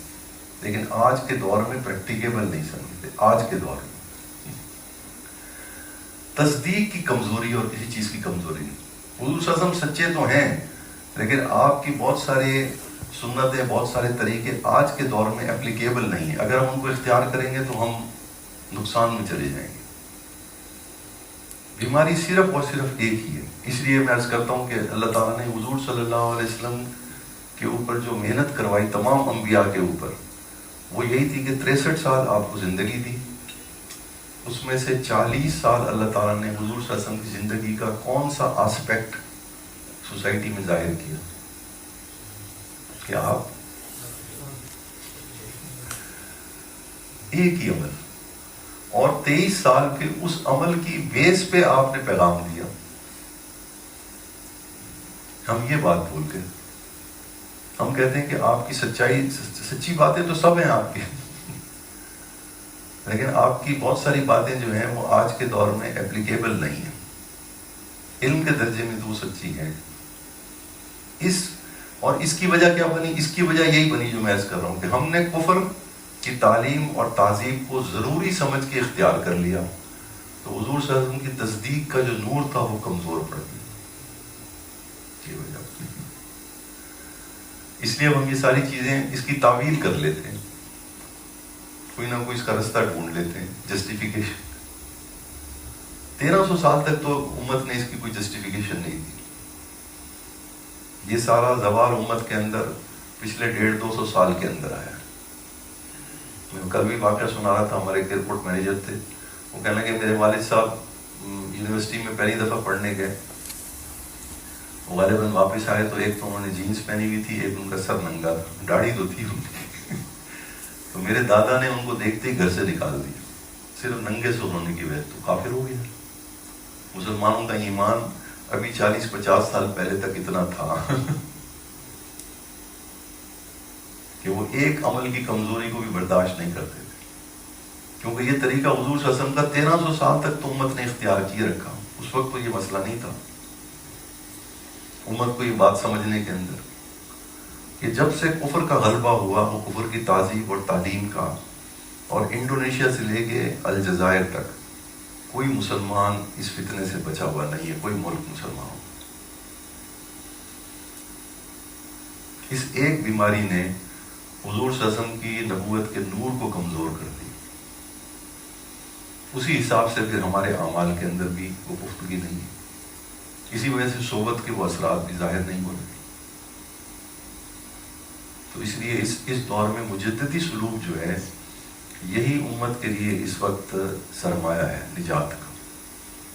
لیکن آج کے دور میں پریکٹیکیبل نہیں سمجھتے۔ آج کے دور میں تصدیق کی کمزوری اور کسی چیز کی کمزوری نہیں۔ حضور صلی اللہ علیہ وسلم سچے تو ہیں، لیکن آپ کی بہت سارے سنتیں، بہت سارے طریقے آج کے دور میں اپلیکیبل نہیں ہیں۔ اگر ہم ان کو اختیار کریں گے تو ہم نقصان میں چلے جائیں گے۔ بیماری صرف اور صرف ایک ہی ہے۔ اس لیے میں عرض کرتا ہوں کہ اللہ تعالیٰ نے حضور صلی اللہ علیہ وسلم کے اوپر جو محنت کروائی تمام انبیاء کے اوپر، وہ یہی تھی کہ 63 سال آپ کو زندگی دی، اس میں سے 40 سال اللہ تعالیٰ نے حضور صلی اللہ علیہ وسلم کی زندگی کا کون سا آسپیکٹ سوسائٹی میں ظاہر کیا کہ آپ ایک ہی عمل، اور 23 سال کے اس عمل کی بیس پہ آپ نے پیغام دیا۔ ہم یہ بات بھول گئے، ہم کہتے ہیں کہ آپ کی سچائی، سچی باتیں تو سب ہیں آپ کی، لیکن آپ کی بہت ساری باتیں جو ہیں وہ آج کے دور میں اپلیکیبل نہیں ہیں۔ علم کے درجے میں تو وہ سچی ہے۔ اور اس کی وجہ کیا بنی؟ اس کی وجہ یہی بنی جو میں عرض کر رہا ہوں کہ ہم نے کفر کی تعلیم اور تہذیب کو ضروری سمجھ کے اختیار کر لیا، تو حضور صلی اللہ علیہ وسلم کی تصدیق کا جو نور تھا وہ کمزور پڑ گیا۔ یہ وجہ، اس لیے ہم یہ ساری چیزیں اس کی تعویل کر لیتے ہیں، کوئی نہ کوئی اس کا رستہ ڈھونڈ لیتے ہیں، جسٹیفیکیشن۔ 1300 سال تک تو امت نے اس کی کوئی جسٹیفیکیشن نہیں دی۔ یہ سارا زوال امت کے اندر پچھلے 150-200 سال کے اندر آیا۔ میں کل بھی واقعہ سنا رہا تھا، ہمارے ایک ایئرپورٹ مینیجر تھے، وہ کہنے کہ میرے والد صاحب یونیورسٹی میں پہلی دفعہ پڑھنے گئے، وہ غالباً واپس آئے تو ایک تو انہوں نے جینس پہنی ہوئی تھی، ایک ان کا سر ننگا تھا، داڑھی تو تھی ان کی۔ تو میرے دادا نے ان کو دیکھتے ہی گھر سے نکال دیا، صرف ننگے سے ہونے کی وجہ، تو کافر ہو گیا۔ مسلمانوں کا ایمان ابھی 40-50 سال پہلے تک اتنا تھا کہ وہ ایک عمل کی کمزوری کو بھی برداشت نہیں کرتے تھے، کیونکہ یہ طریقہ حضور صلی اللہ علیہ وسلم کا 1300 سال تک تو امت نے اختیار کیے رکھا۔ اس وقت تو یہ مسئلہ نہیں تھا امت کو یہ بات سمجھنے کے اندر کہ جب سے کفر کا غلبہ ہوا، وہ کفر کی تہذیب اور تعلیم کا، اور انڈونیشیا سے لے کے الجزائر تک کوئی مسلمان اس فتنے سے بچا ہوا نہیں ہے، کوئی ملک مسلمان۔ اس ایک بیماری نے حضور صلی اللہ علیہ وسلم کی نبوت کے نور کو کمزور کر دی۔ اسی حساب سے پھر ہمارے اعمال کے اندر بھی وہ پختگی نہیں ہے، اسی وجہ سے صحبت کے وہ اثرات بھی ظاہر نہیں ہو رہے۔ تو اس لیے اس دور میں مجددی سلوک جو ہے، یہی امت کے لیے اس وقت سرمایہ ہے نجات کا۔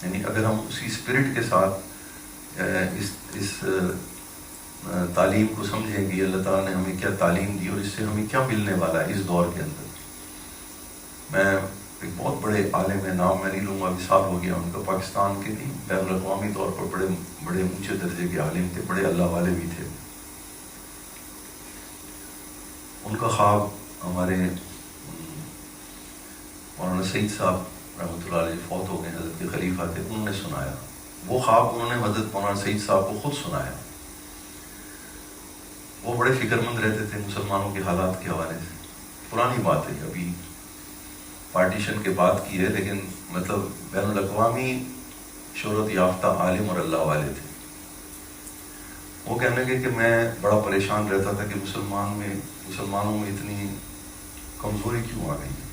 یعنی اگر ہم اسی اسپرٹ کے ساتھ اس تعلیم کو سمجھیں گے، اللہ تعالیٰ نے ہمیں کیا تعلیم دی اور اس سے ہمیں کیا ملنے والا ہے اس دور کے اندر۔ میں ایک بہت بڑے عالم ہے، نام میں نہیں لوں گا، ابھی سال ہو گیا ان کا، پاکستان کے نہیں بین الاقوامی طور پر بڑے اونچے درجے کے عالم تھے، بڑے اللہ والے بھی تھے۔ ان کا خواب ہمارے مولانا سعید صاحب رحمۃ اللہ علیہ فوت ہو گئے، حضرت کے خلیفہ تھے، انہوں نے سنایا وہ خواب، انہوں نے حضرت مولانا سعید صاحب کو خود سنایا۔ وہ بڑے فکر مند رہتے تھے مسلمانوں کے حالات کے حوالے سے۔ پرانی بات ہے، ابھی پارٹیشن کے بعد کی ہے، لیکن مطلب بین الاقوامی شہرت یافتہ عالم اور اللہ والے تھے۔ وہ کہنے لگے کہ میں بڑا پریشان رہتا تھا کہ مسلمانوں میں اتنی کمزوری کیوں آ گئی ہے۔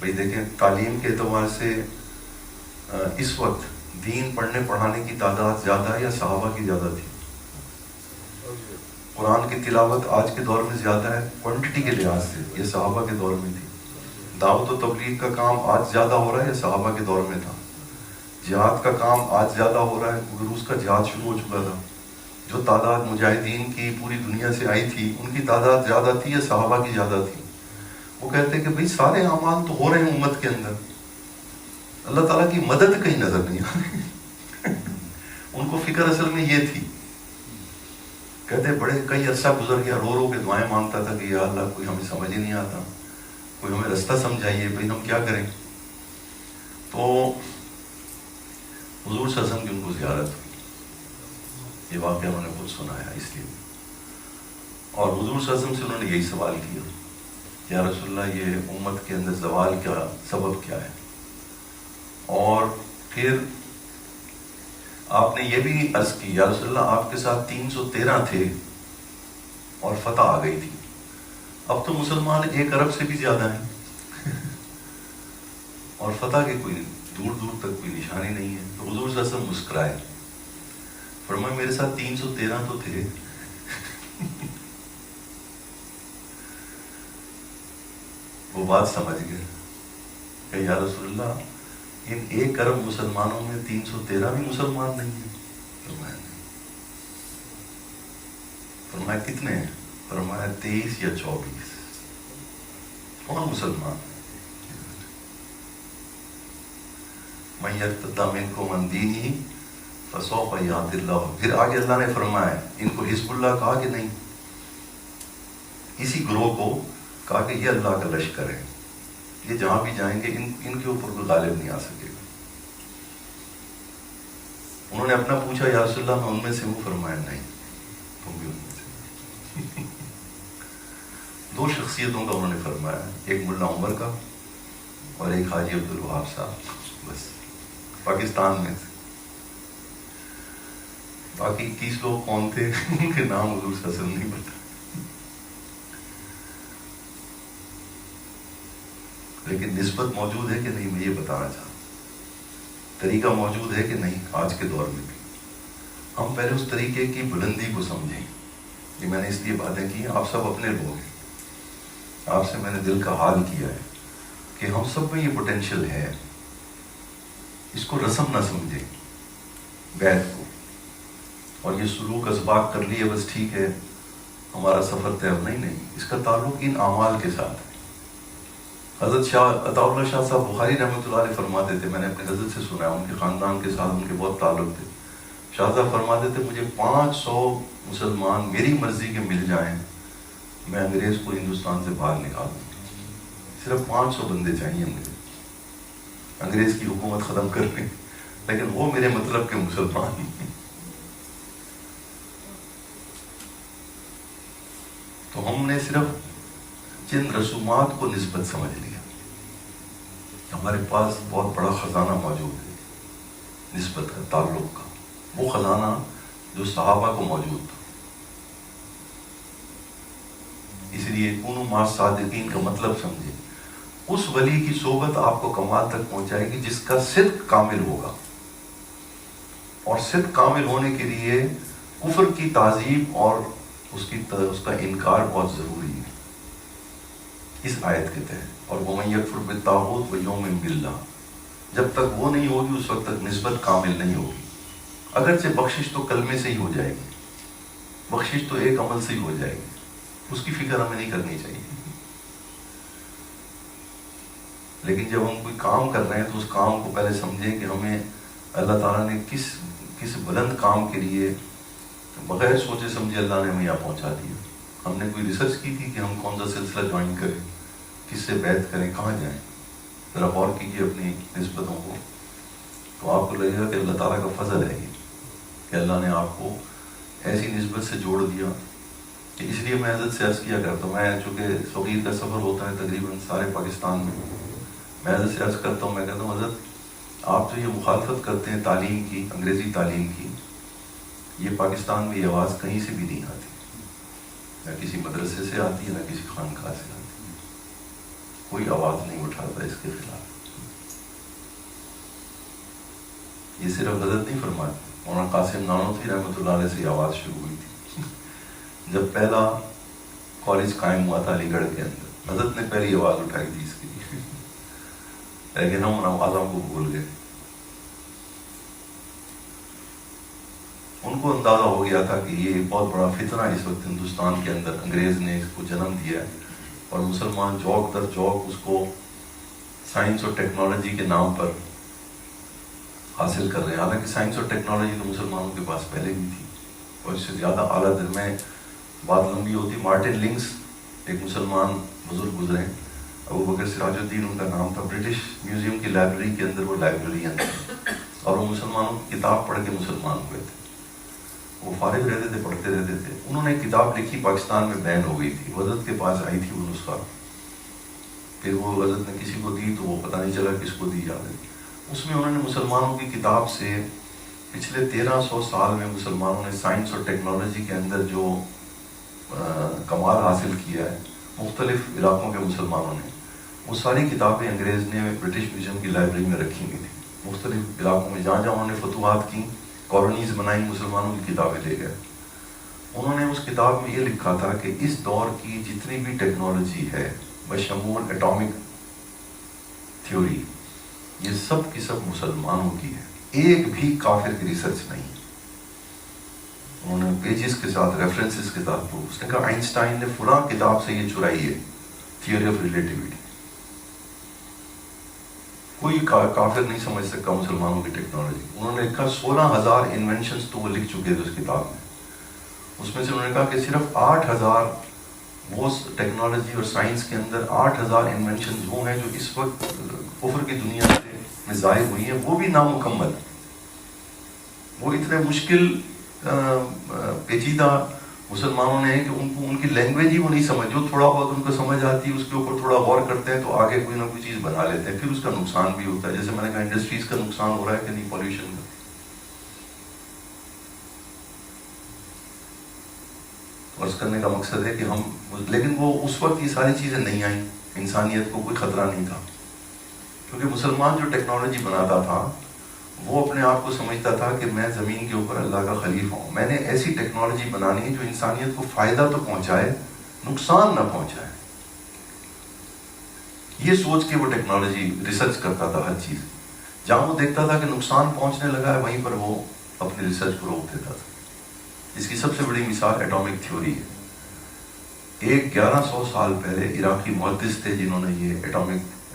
بھئی دیکھیں، تعلیم کے اعتبار سے اس وقت دین پڑھنے پڑھانے کی تعداد زیادہ ہے یا صحابہ کی زیادہ تھی؟ قرآن کی تلاوت آج کے دور میں زیادہ ہے کوانٹٹی کے لحاظ سے یا صحابہ کے دور میں تھی؟ دعوت و تبلیغ کا کام آج زیادہ ہو رہا ہے یا صحابہ کے دور میں تھا؟ جہاد کا کام آج زیادہ ہو رہا ہے کیونکہ روس کا جہاد شروع ہو چکا تھا. جو تعداد مجاہدین کی پوری دنیا سے آئی تھی ان کی تعداد زیادہ تھی یا صحابہ کی زیادہ تھی؟ وہ کہتے ہیں کہ بھئی سارے اعمال تو ہو رہے ہیں امت کے اندر، اللہ تعالیٰ کی مدد کہیں نظر نہیں آ رہی. ان کو فکر اصل میں یہ تھی. کہتے بڑے کئی عرصہ گزر گیا، رو رو کے دعائیں مانگتا تھا کہ یا اللہ کوئی ہمیں سمجھ ہی نہیں آتا، کوئی ہمیں رستہ سمجھائیے، بھئی ہم کیا کریں. تو حضور صلی اللہ علیہ وسلم کی ان کو زیارت ہوئی. یہ واقعہ انہوں نے خود سنایا اس لیے. اور حضور صلی اللہ علیہ وسلم سے انہوں نے یہی سوال کیا، یا رسول اللہ یہ امت کے اندر زوال کا سبب کیا ہے؟ اور پھر آپ نے یہ بھی عرض کی یا رسول اللہ آپ کے ساتھ 313 تھے اور فتح آ گئی تھی، اب تو مسلمان 1 ارب سے بھی زیادہ ہیں اور فتح کے کوئی دور دور تک کوئی نشانی نہیں ہے. تو حضور صلی اللہ علیہ وسلم مسکرائے، فرمایا میرے ساتھ 313 تو تھے. وہ بات سمجھ گئے کہ یا رسول اللہ ان 1 ارب مسلمانوں میں 313 بھی مسلمان نہیں ہیں. فرمایا نہیں. فرمایا کتنے ہیں؟ فرمایا 23 یا 24. کون مسلمان؟ من یرتد منکم عن دینہ فسوف یأتی اللہ. پھر آگے اللہ نے فرمایا ان کو حزب اللہ کہا کہ نہیں، اسی گروہ کو کہا کہ یہ اللہ کا لشکر ہے، یہ جہاں بھی جائیں گے ان کے اوپر کوئی غالب نہیں آ سکے گا. انہوں نے اپنا پوچھا یا رسول اللہ میں ان میں سے ہوں؟ فرمایا نہیں تم بھی ان میں سے. 2 شخصیتوں کا انہوں نے فرمایا، ایک ملا عمر کا اور ایک حاجی عبدالوہاب صاحب، بس پاکستان میں سے. باقی 21 لوگ کون تھے ان کے نام حضور صلی اللہ علیہ وسلم نہیں پتا. لیکن نسبت موجود ہے کہ نہیں میں یہ بتانا چاہتا ہوں. طریقہ موجود ہے کہ نہیں آج کے دور میں بھی. ہم پہلے اس طریقے کی بلندی کو سمجھیں. یہ میں نے اس لیے باتیں کی، آپ سب اپنے لوگ ہیں، آپ سے میں نے دل کا حال کیا ہے کہ ہم سب میں یہ پوٹینشیل ہے. اس کو رسم نہ سمجھیں بیعت کو اور یہ سلوک اسباق کر لیے بس ٹھیک ہے ہمارا سفر طے. نہیں، اس کا تعلق ان اعمال کے ساتھ ہے. حضرت شاہ عطا اللہ شاہ صاحب بخاری رحمۃ اللہ علیہ فرماتے تھے، میں نے اپنے حضرت سے سنا ہے، ان کے خاندان کے ساتھ ان کے بہت تعلق تھے. شاہ صاحب فرماتے تھے مجھے 500 مسلمان میری مرضی کے مل جائیں میں انگریز کو ہندوستان سے باہر نکال دوں. صرف 500 بندے چاہیے مجھے انگریز کی حکومت ختم کرنے، لیکن وہ میرے مطلب کے مسلمان ہیں. تو ہم نے صرف چند رسومات کو نسبت سمجھ لیا. ہمارے پاس بہت بڑا خزانہ موجود ہے نسبت کا، تعلق کا. وہ خزانہ جو صحابہ کو موجود تھا. اس لیے کونوا مع الصادقین کا مطلب سمجھے. اس ولی کی صحبت آپ کو کمال تک پہنچائے گی جس کا صدق کامل ہوگا، اور صدق کامل ہونے کے لیے کفر کی تعظیم اور اس کا انکار بہت ضروری ہے اس آیت کے تحت. اور وَمَن يَكْفُرْ بِالطَّاغُوتِ وَيُؤْمِن بِاللَّهِ، جب تک وہ نہیں ہوگی اس وقت تک نسبت کامل نہیں ہوگی. اگرچہ بخشش تو کلمے سے ہی ہو جائے گی، بخشش تو ایک عمل سے ہی ہو جائے گی، اس کی فکر ہمیں نہیں کرنی چاہیے. لیکن جب ہم کوئی کام کر رہے ہیں تو اس کام کو پہلے سمجھیں کہ ہمیں اللہ تعالیٰ نے کس بلند کام کے لیے بغیر سوچے سمجھے اللہ نے ہمیں یہاں پہنچا دیا. ہم نے کوئی ریسرچ کی تھی کہ ہم کون سا سلسلہ جوائن کریں، کس سے بیعت کریں، کہاں جائیں؟ ذرا غور کیجیے اپنی نسبتوں کو تو آپ کو لگے گا کہ اللہ تعالیٰ کا فضل ہے یہ کہ اللہ نے آپ کو ایسی نسبت سے جوڑ دیا. کہ اس لیے میں حضرت سے عرض کیا کرتا ہوں، میں چونکہ فقیر کا سفر ہوتا ہے تقریباً سارے پاکستان میں حضرت سے عرض کرتا ہوں، میں کہتا ہوں حضرت آپ جو یہ مخالفت کرتے ہیں تعلیم کی، انگریزی تعلیم کی، یہ پاکستان میں یہ آواز کہیں سے بھی نہیں آتی، نہ کسی مدرسے سے آتی ہے نہ کسی خانقاہ سے آتی ہے. کوئی آواز نہیں اٹھاتا اس کے خلاف. یہ صرف حضرت نہیں فرماتے، مولانا قاسم نانوتوی رحمۃ اللہ علیہ سے یہ آواز شروع ہوئی تھی جب پہلا کالج قائم ہوا تھا علی گڑھ کے اندر، حضرت نے پہلی آواز اٹھائی تھی اس کی، لیکن ہم اعظم کو بھول گئے. ان کو اندازہ ہو گیا تھا کہ یہ بہت بڑا فتنہ اس وقت ہندوستان کے اندر انگریز نے اس کو جنم دیا ہے، اور مسلمان جوک در جوک اس کو سائنس اور ٹیکنالوجی کے نام پر حاصل کر رہے ہیں. حالانکہ سائنس اور ٹیکنالوجی تو مسلمانوں کے پاس پہلے بھی تھی، اور اس سے زیادہ اعلیٰ در میں بات لمبی ہوتی. مارٹن لنکس ایک مسلمان بزرگ گزرے، ابو بکر سراج الدین ان کا نام تھا. برٹش میوزیم کی لائبریری کے اندر وہ لائبریرین تھے، اور وہ مسلمانوں کی کتاب پڑھ کے مسلمان ہوئے تھے. وہ فارغ رہتے تھے، پڑھتے رہتے تھے. انہوں نے کتاب لکھی، پاکستان میں بین ہو گئی تھی، حضرت کے پاس آئی تھی وہ نسخہ. پھر وہ حضرت نے کسی کو دی تو وہ پتہ نہیں چلا کس کو دی جاتی. اس میں انہوں نے مسلمانوں کی کتاب سے پچھلے 1300 سال میں مسلمانوں نے سائنس اور ٹیکنالوجی کے اندر جو کمال حاصل کیا ہے مختلف علاقوں کے مسلمانوں نے، وہ ساری کتابیں انگریز نے برٹش میوزیم کی لائبریری میں رکھی ہوئی تھیں. مختلف علاقوں میں جہاں جہاں انہوں نے فتوحات کی، کالونیز بنائی، مسلمانوں کی کتابیں لے گئے. انہوں نے اس کتاب میں یہ لکھا تھا کہ اس دور کی جتنی بھی ٹیکنالوجی ہے بشمول ایٹامک تھیوری، یہ سب کی سب مسلمانوں کی ہے، ایک بھی کافر کی ریسرچ نہیں. انہوں نے پیجز کے ساتھ، ریفرنسز کے ساتھ، اس نے کہا آئنسٹائن نے فلاں کتاب سے یہ چرائی ہے، تھیوری آف ریلیٹیوٹی. کوئی کافر نہیں سمجھ سکتا مسلمانوں کی ٹیکنالوجی. انہوں نے لکھا 16,000 انوینشنز تو وہ لکھ چکے تھے اس کتاب میں. اس میں سے انہوں نے کہا کہ صرف 8,000 وہ ٹیکنالوجی اور سائنس کے اندر 8,000 انوینشنز وہ ہیں جو اس وقت کفر کی دنیا میں ظاہر ہوئی ہیں، وہ بھی نامکمل. وہ اتنے مشکل پیچیدہ مسلمانوں نے کہ ان کو ان کی لینگویج ہی وہ نہیں سمجھ، جو تھوڑا بہت ان کو سمجھ آتی ہے اس کے اوپر تھوڑا غور کرتے ہیں تو آگے کوئی نہ کوئی چیز بنا لیتے ہیں. پھر اس کا نقصان بھی ہوتا ہے، جیسے میں نے کہا انڈسٹریز کا نقصان ہو رہا ہے کہ نہیں، پالیوشن کا. عرض کرنے کا مقصد ہے کہ ہم، لیکن وہ اس وقت یہ ساری چیزیں نہیں آئیں، انسانیت کو کوئی خطرہ نہیں تھا، کیونکہ مسلمان جو ٹیکنالوجی بناتا تھا وہ اپنے آپ کو سمجھتا تھا کہ میں زمین کے اوپر اللہ کا خلیفہ ہوں، میں نے ایسی ٹیکنالوجی بنانی ہے جو انسانیت کو فائدہ تو پہنچائے، نقصان نہ پہنچائے. یہ سوچ کے وہ ٹیکنالوجی ریسرچ کرتا تھا. ہر چیز جہاں وہ دیکھتا تھا کہ نقصان پہنچنے لگا ہے وہیں پر وہ اپنی ریسرچ کو روک دیتا تھا. اس کی سب سے بڑی مثال ایٹامک تھیوری ہے. 1100 سال پہلے عراقی محدث تھے جنہوں نے یہ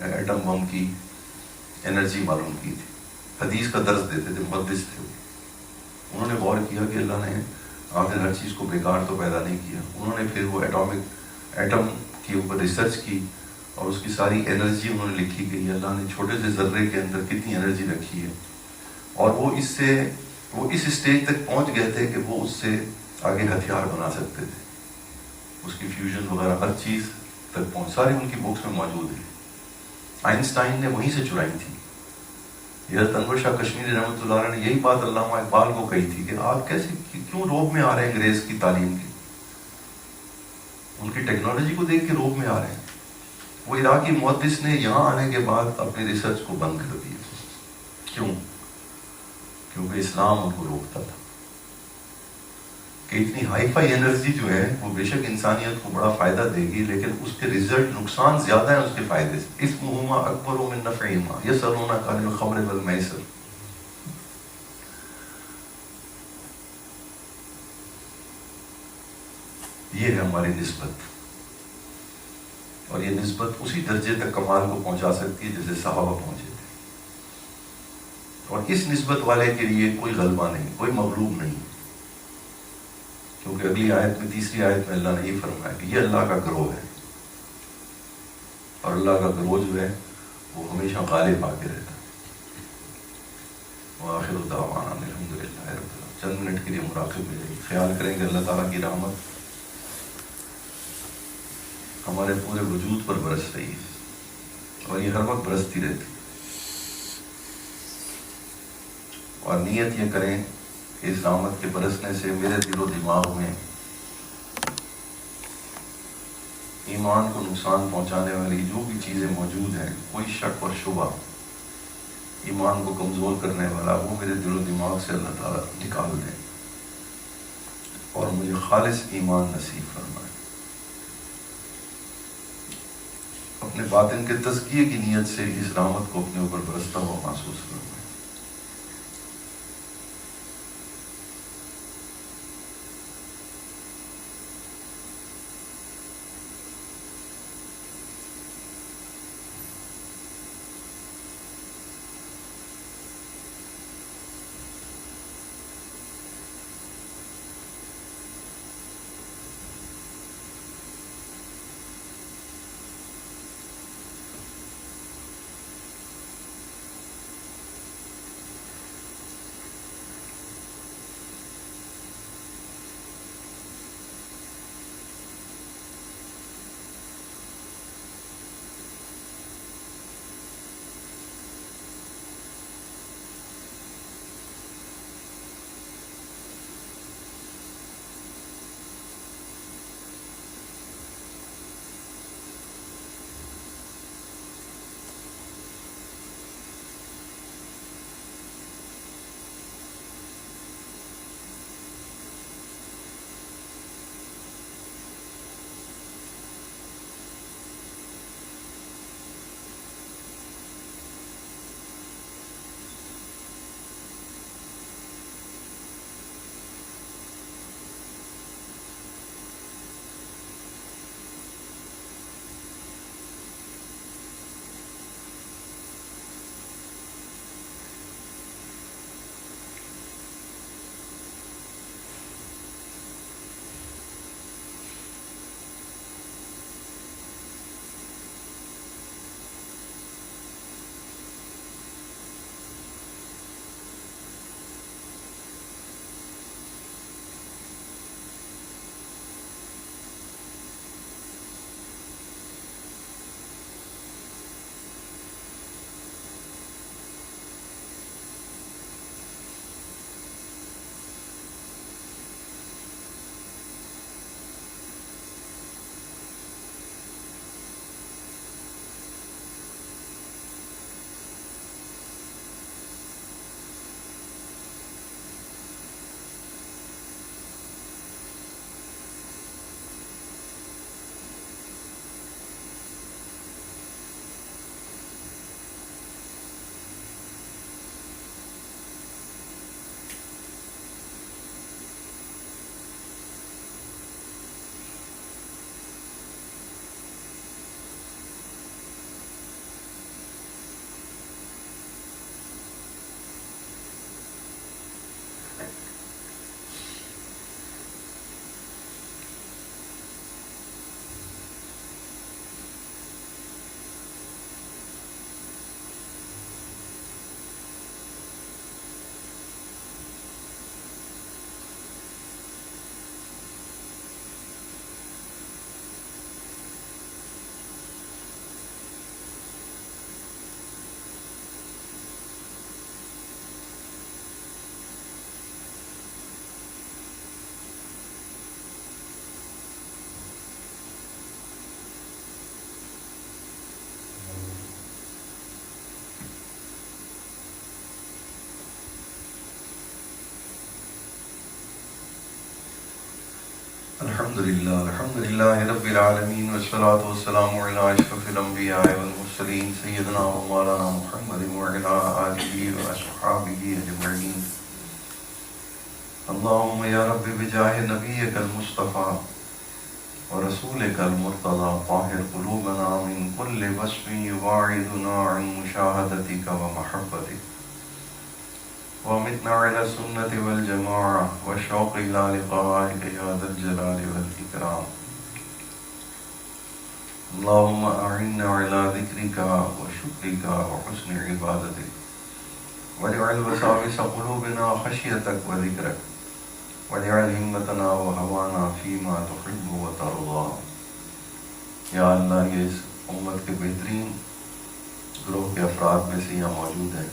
ایٹم بم کی انرجی معلوم کی تھی، حدیث کا درس دیتے تھے، محدث تھے. انہوں نے غور کیا کہ اللہ نے آخر ہر چیز کو بیکار تو پیدا نہیں کیا. انہوں نے پھر وہ ایٹم کے اوپر ریسرچ کی اور اس کی ساری انرجی انہوں نے لکھی کہ اللہ نے چھوٹے سے ذرے کے اندر کتنی انرجی رکھی ہے، اور وہ اس اسٹیج تک پہنچ گئے تھے کہ وہ اس سے آگے ہتھیار بنا سکتے تھے. اس کی فیوژن وغیرہ ہر چیز تک پہنچ، ساری ان کی بکس میں موجود ہے. آئنسٹائن نے وہیں سے چرائی تھی. حضرت انور شاہ کشمیری رحمۃ اللہ علیہ نے یہی بات علامہ اقبال کو کہی تھی کہ آپ کیسے کیوں روب میں آ رہے ہیں انگریز کی تعلیم کی، ان کی ٹیکنالوجی کو دیکھ کے روب میں آ رہے ہیں. وہ عراقی محدث نے یہاں آنے کے بعد اپنی ریسرچ کو بند کر دیا. کیوں؟ کیونکہ اسلام ان کو روکتا تھا کہ اتنی ہائی فائی انرجی جو ہے وہ بے شک انسانیت کو بڑا فائدہ دے گی، لیکن اس کے رزلٹ نقصان زیادہ ہیں اس کے فائدے سے. اسمہما اکبر من نفعہما یسألونک عن الخمر والمیسر. یہ ہے ہماری نسبت، اور یہ نسبت اسی درجے تک کمال کو پہنچا سکتی ہے جیسے صحابہ پہنچے تھے. اور اس نسبت والے کے لیے کوئی غلبہ نہیں، کوئی مغلوب نہیں، کیونکہ اگلی آیت میں، تیسری آیت میں اللہ نے یہ فرمایا کہ یہ اللہ کا گروہ ہے، اور اللہ کا گروہ جو ہے وہ ہمیشہ غالب آ کے رہتا ہے. وآخر دعوانا الحمدللہ رب العالمین. چند منٹ کے لیے مراقب میں خیال کریں کہ اللہ تعالیٰ کی رحمت ہمارے پورے وجود پر برس رہی ہے، اور یہ ہر وقت برستی رہتی. اور نیت یہ کریں کہ اس رحمت کے برسنے سے میرے دل و دماغ میں ایمان کو نقصان پہنچانے والی جو بھی چیزیں موجود ہیں، کوئی شک اور شبہ ایمان کو کمزور کرنے والا وہ میرے دل و دماغ سے اللہ تعالیٰ نکال دے اور مجھے خالص ایمان نصیب فرمائے۔ اپنے باطن کے تزکیے کی نیت سے اس رحمت کو اپنے اوپر برستا ہوا محسوس فرمائے۔ الحمدللہ رب العالمین والصلاة والسلام علی اشرف الانبیاء والمرسلین سیدنا و مولانا محمد وعلی آلہ واصحابہ اجمعین۔ اللہم یا رب بجاہ نبیک المصطفیٰ ورسولک المرتضی طاہر قلوبنا من کل وصف یباعدنا عن مشاہدتک ومحبتک وامتنا على السنة والجماعة والشوق إلى لقائك يا ذا الجلال والإكرام۔ اللهم أعنا على ذكرك وشكرك وحسن عبادتك واجعل وساوس قلوبنا خشيتك وذكرك واجعل همتنا وهوانا فيما تحب وترضى۔ یا اللہ، یہ اس امت کے بہترین گروہ کے افراد میں سے یہاں موجود ہیں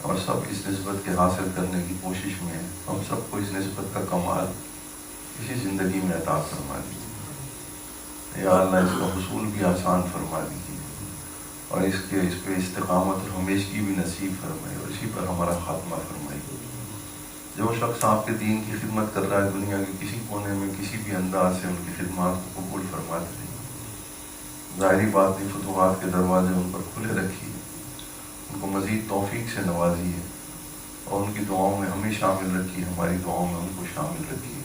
اور سب اس نسبت کے حاصل کرنے کی کوشش میں ہیں۔ ہم سب کو اس نسبت کا کمال اسی زندگی میں عطا فرما دیجیے۔ یا اللہ، اس کا حصول بھی آسان فرما دیجیے اور اس پہ استقامت اور ہمیشگی بھی نصیب فرمائے، اور اسی پر ہمارا خاتمہ فرمائے۔ جو شخص آپ کے دین کی خدمت کر رہا ہے دنیا کے کسی کونے میں کسی بھی انداز سے ان کی خدمات کو قبول فرماتے ہیں۔ ظاہری بات نہیں، فتوحات کے دروازے ان پر کھلے رکھیے، ان کو مزید توفیق سے نوازیے، اور ان کی دعاؤں میں ہمیں شامل رکھیے، ہماری دعاؤں میں ان کو شامل رکھیے۔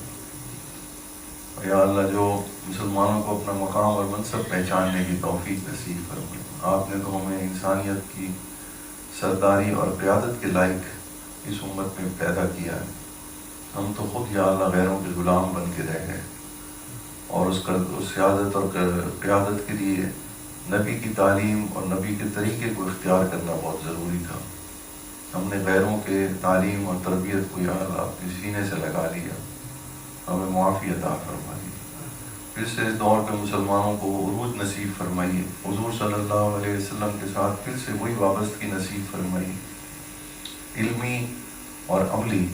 اور یا اللہ جو مسلمانوں کو اپنا مقام اور منصب پہچاننے کی توفیق نصیب فرمائے۔ آپ نے تو ہمیں انسانیت کی سرداری اور قیادت کے لائق اس امت میں پیدا کیا ہے، ہم تو خود یا اللہ غیروں کے غلام بن کے رہ گئے، اور اس سیادت اور قیادت کے لیے نبی کی تعلیم اور نبی کے طریقے کو اختیار کرنا بہت ضروری تھا۔ ہم نے غیروں کے تعلیم اور تربیت کو یا اللہ اپنے سینے سے لگا لیا، ہمیں معافی عطا فرمائیے۔ پھر سے اس دور کے مسلمانوں کو عروج نصیب فرمائیے، حضور صلی اللہ علیہ وسلم کے ساتھ پھر سے وہی وابستگی نصیب فرمائیے، علمی اور عملی،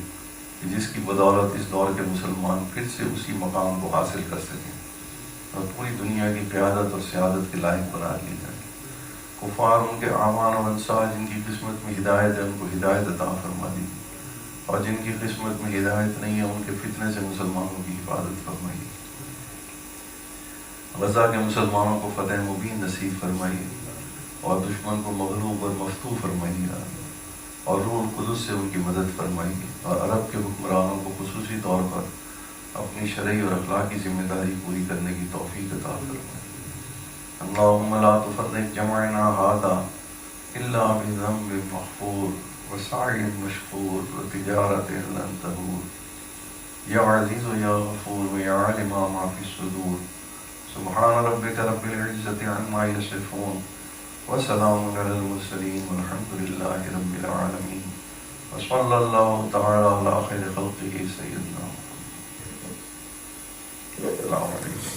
جس کی بدولت اس دور کے مسلمان پھر سے اسی مقام کو حاصل کر سکیں اور پوری دنیا کی قیادت اور سیادت کے لائق بنا لیے جائیں۔ کفار ان کے اعمال اور انصار جن کی قسمت میں ہدایت ہے ان کو ہدایت عطا فرما دیجیے، اور جن کی قسمت میں ہدایت نہیں ہے ان کے فتنے سے مسلمانوں کی حفاظت فرمائیے۔ غزہ کے مسلمانوں کو فتح مبین نصیب فرمائیے، اور دشمن کو مغلوب اور مفتوح فرمائیے، اور روح القدس سے ان کی مدد فرمائیے، اور عرب کے حکمرانوں کو خصوصی طور پر اپنی شرعی اور اخلاقی ذمہ داری پوری کرنے کی توفیق عطا فرمائیے۔ اللہم لا تفرق جمعنا هذا الا بذنب مغفور وسعی مشکور وتجارت لن تبور یا عزیز یا غفور یا عالم ما فی الصدور سبحان ربک رب العزة عما یصفون وسلام علی المرسلین والحمد للہ رب العالمین وصلی اللہ تعالی علی خیر خلقہ سیدنا السلام علیکم۔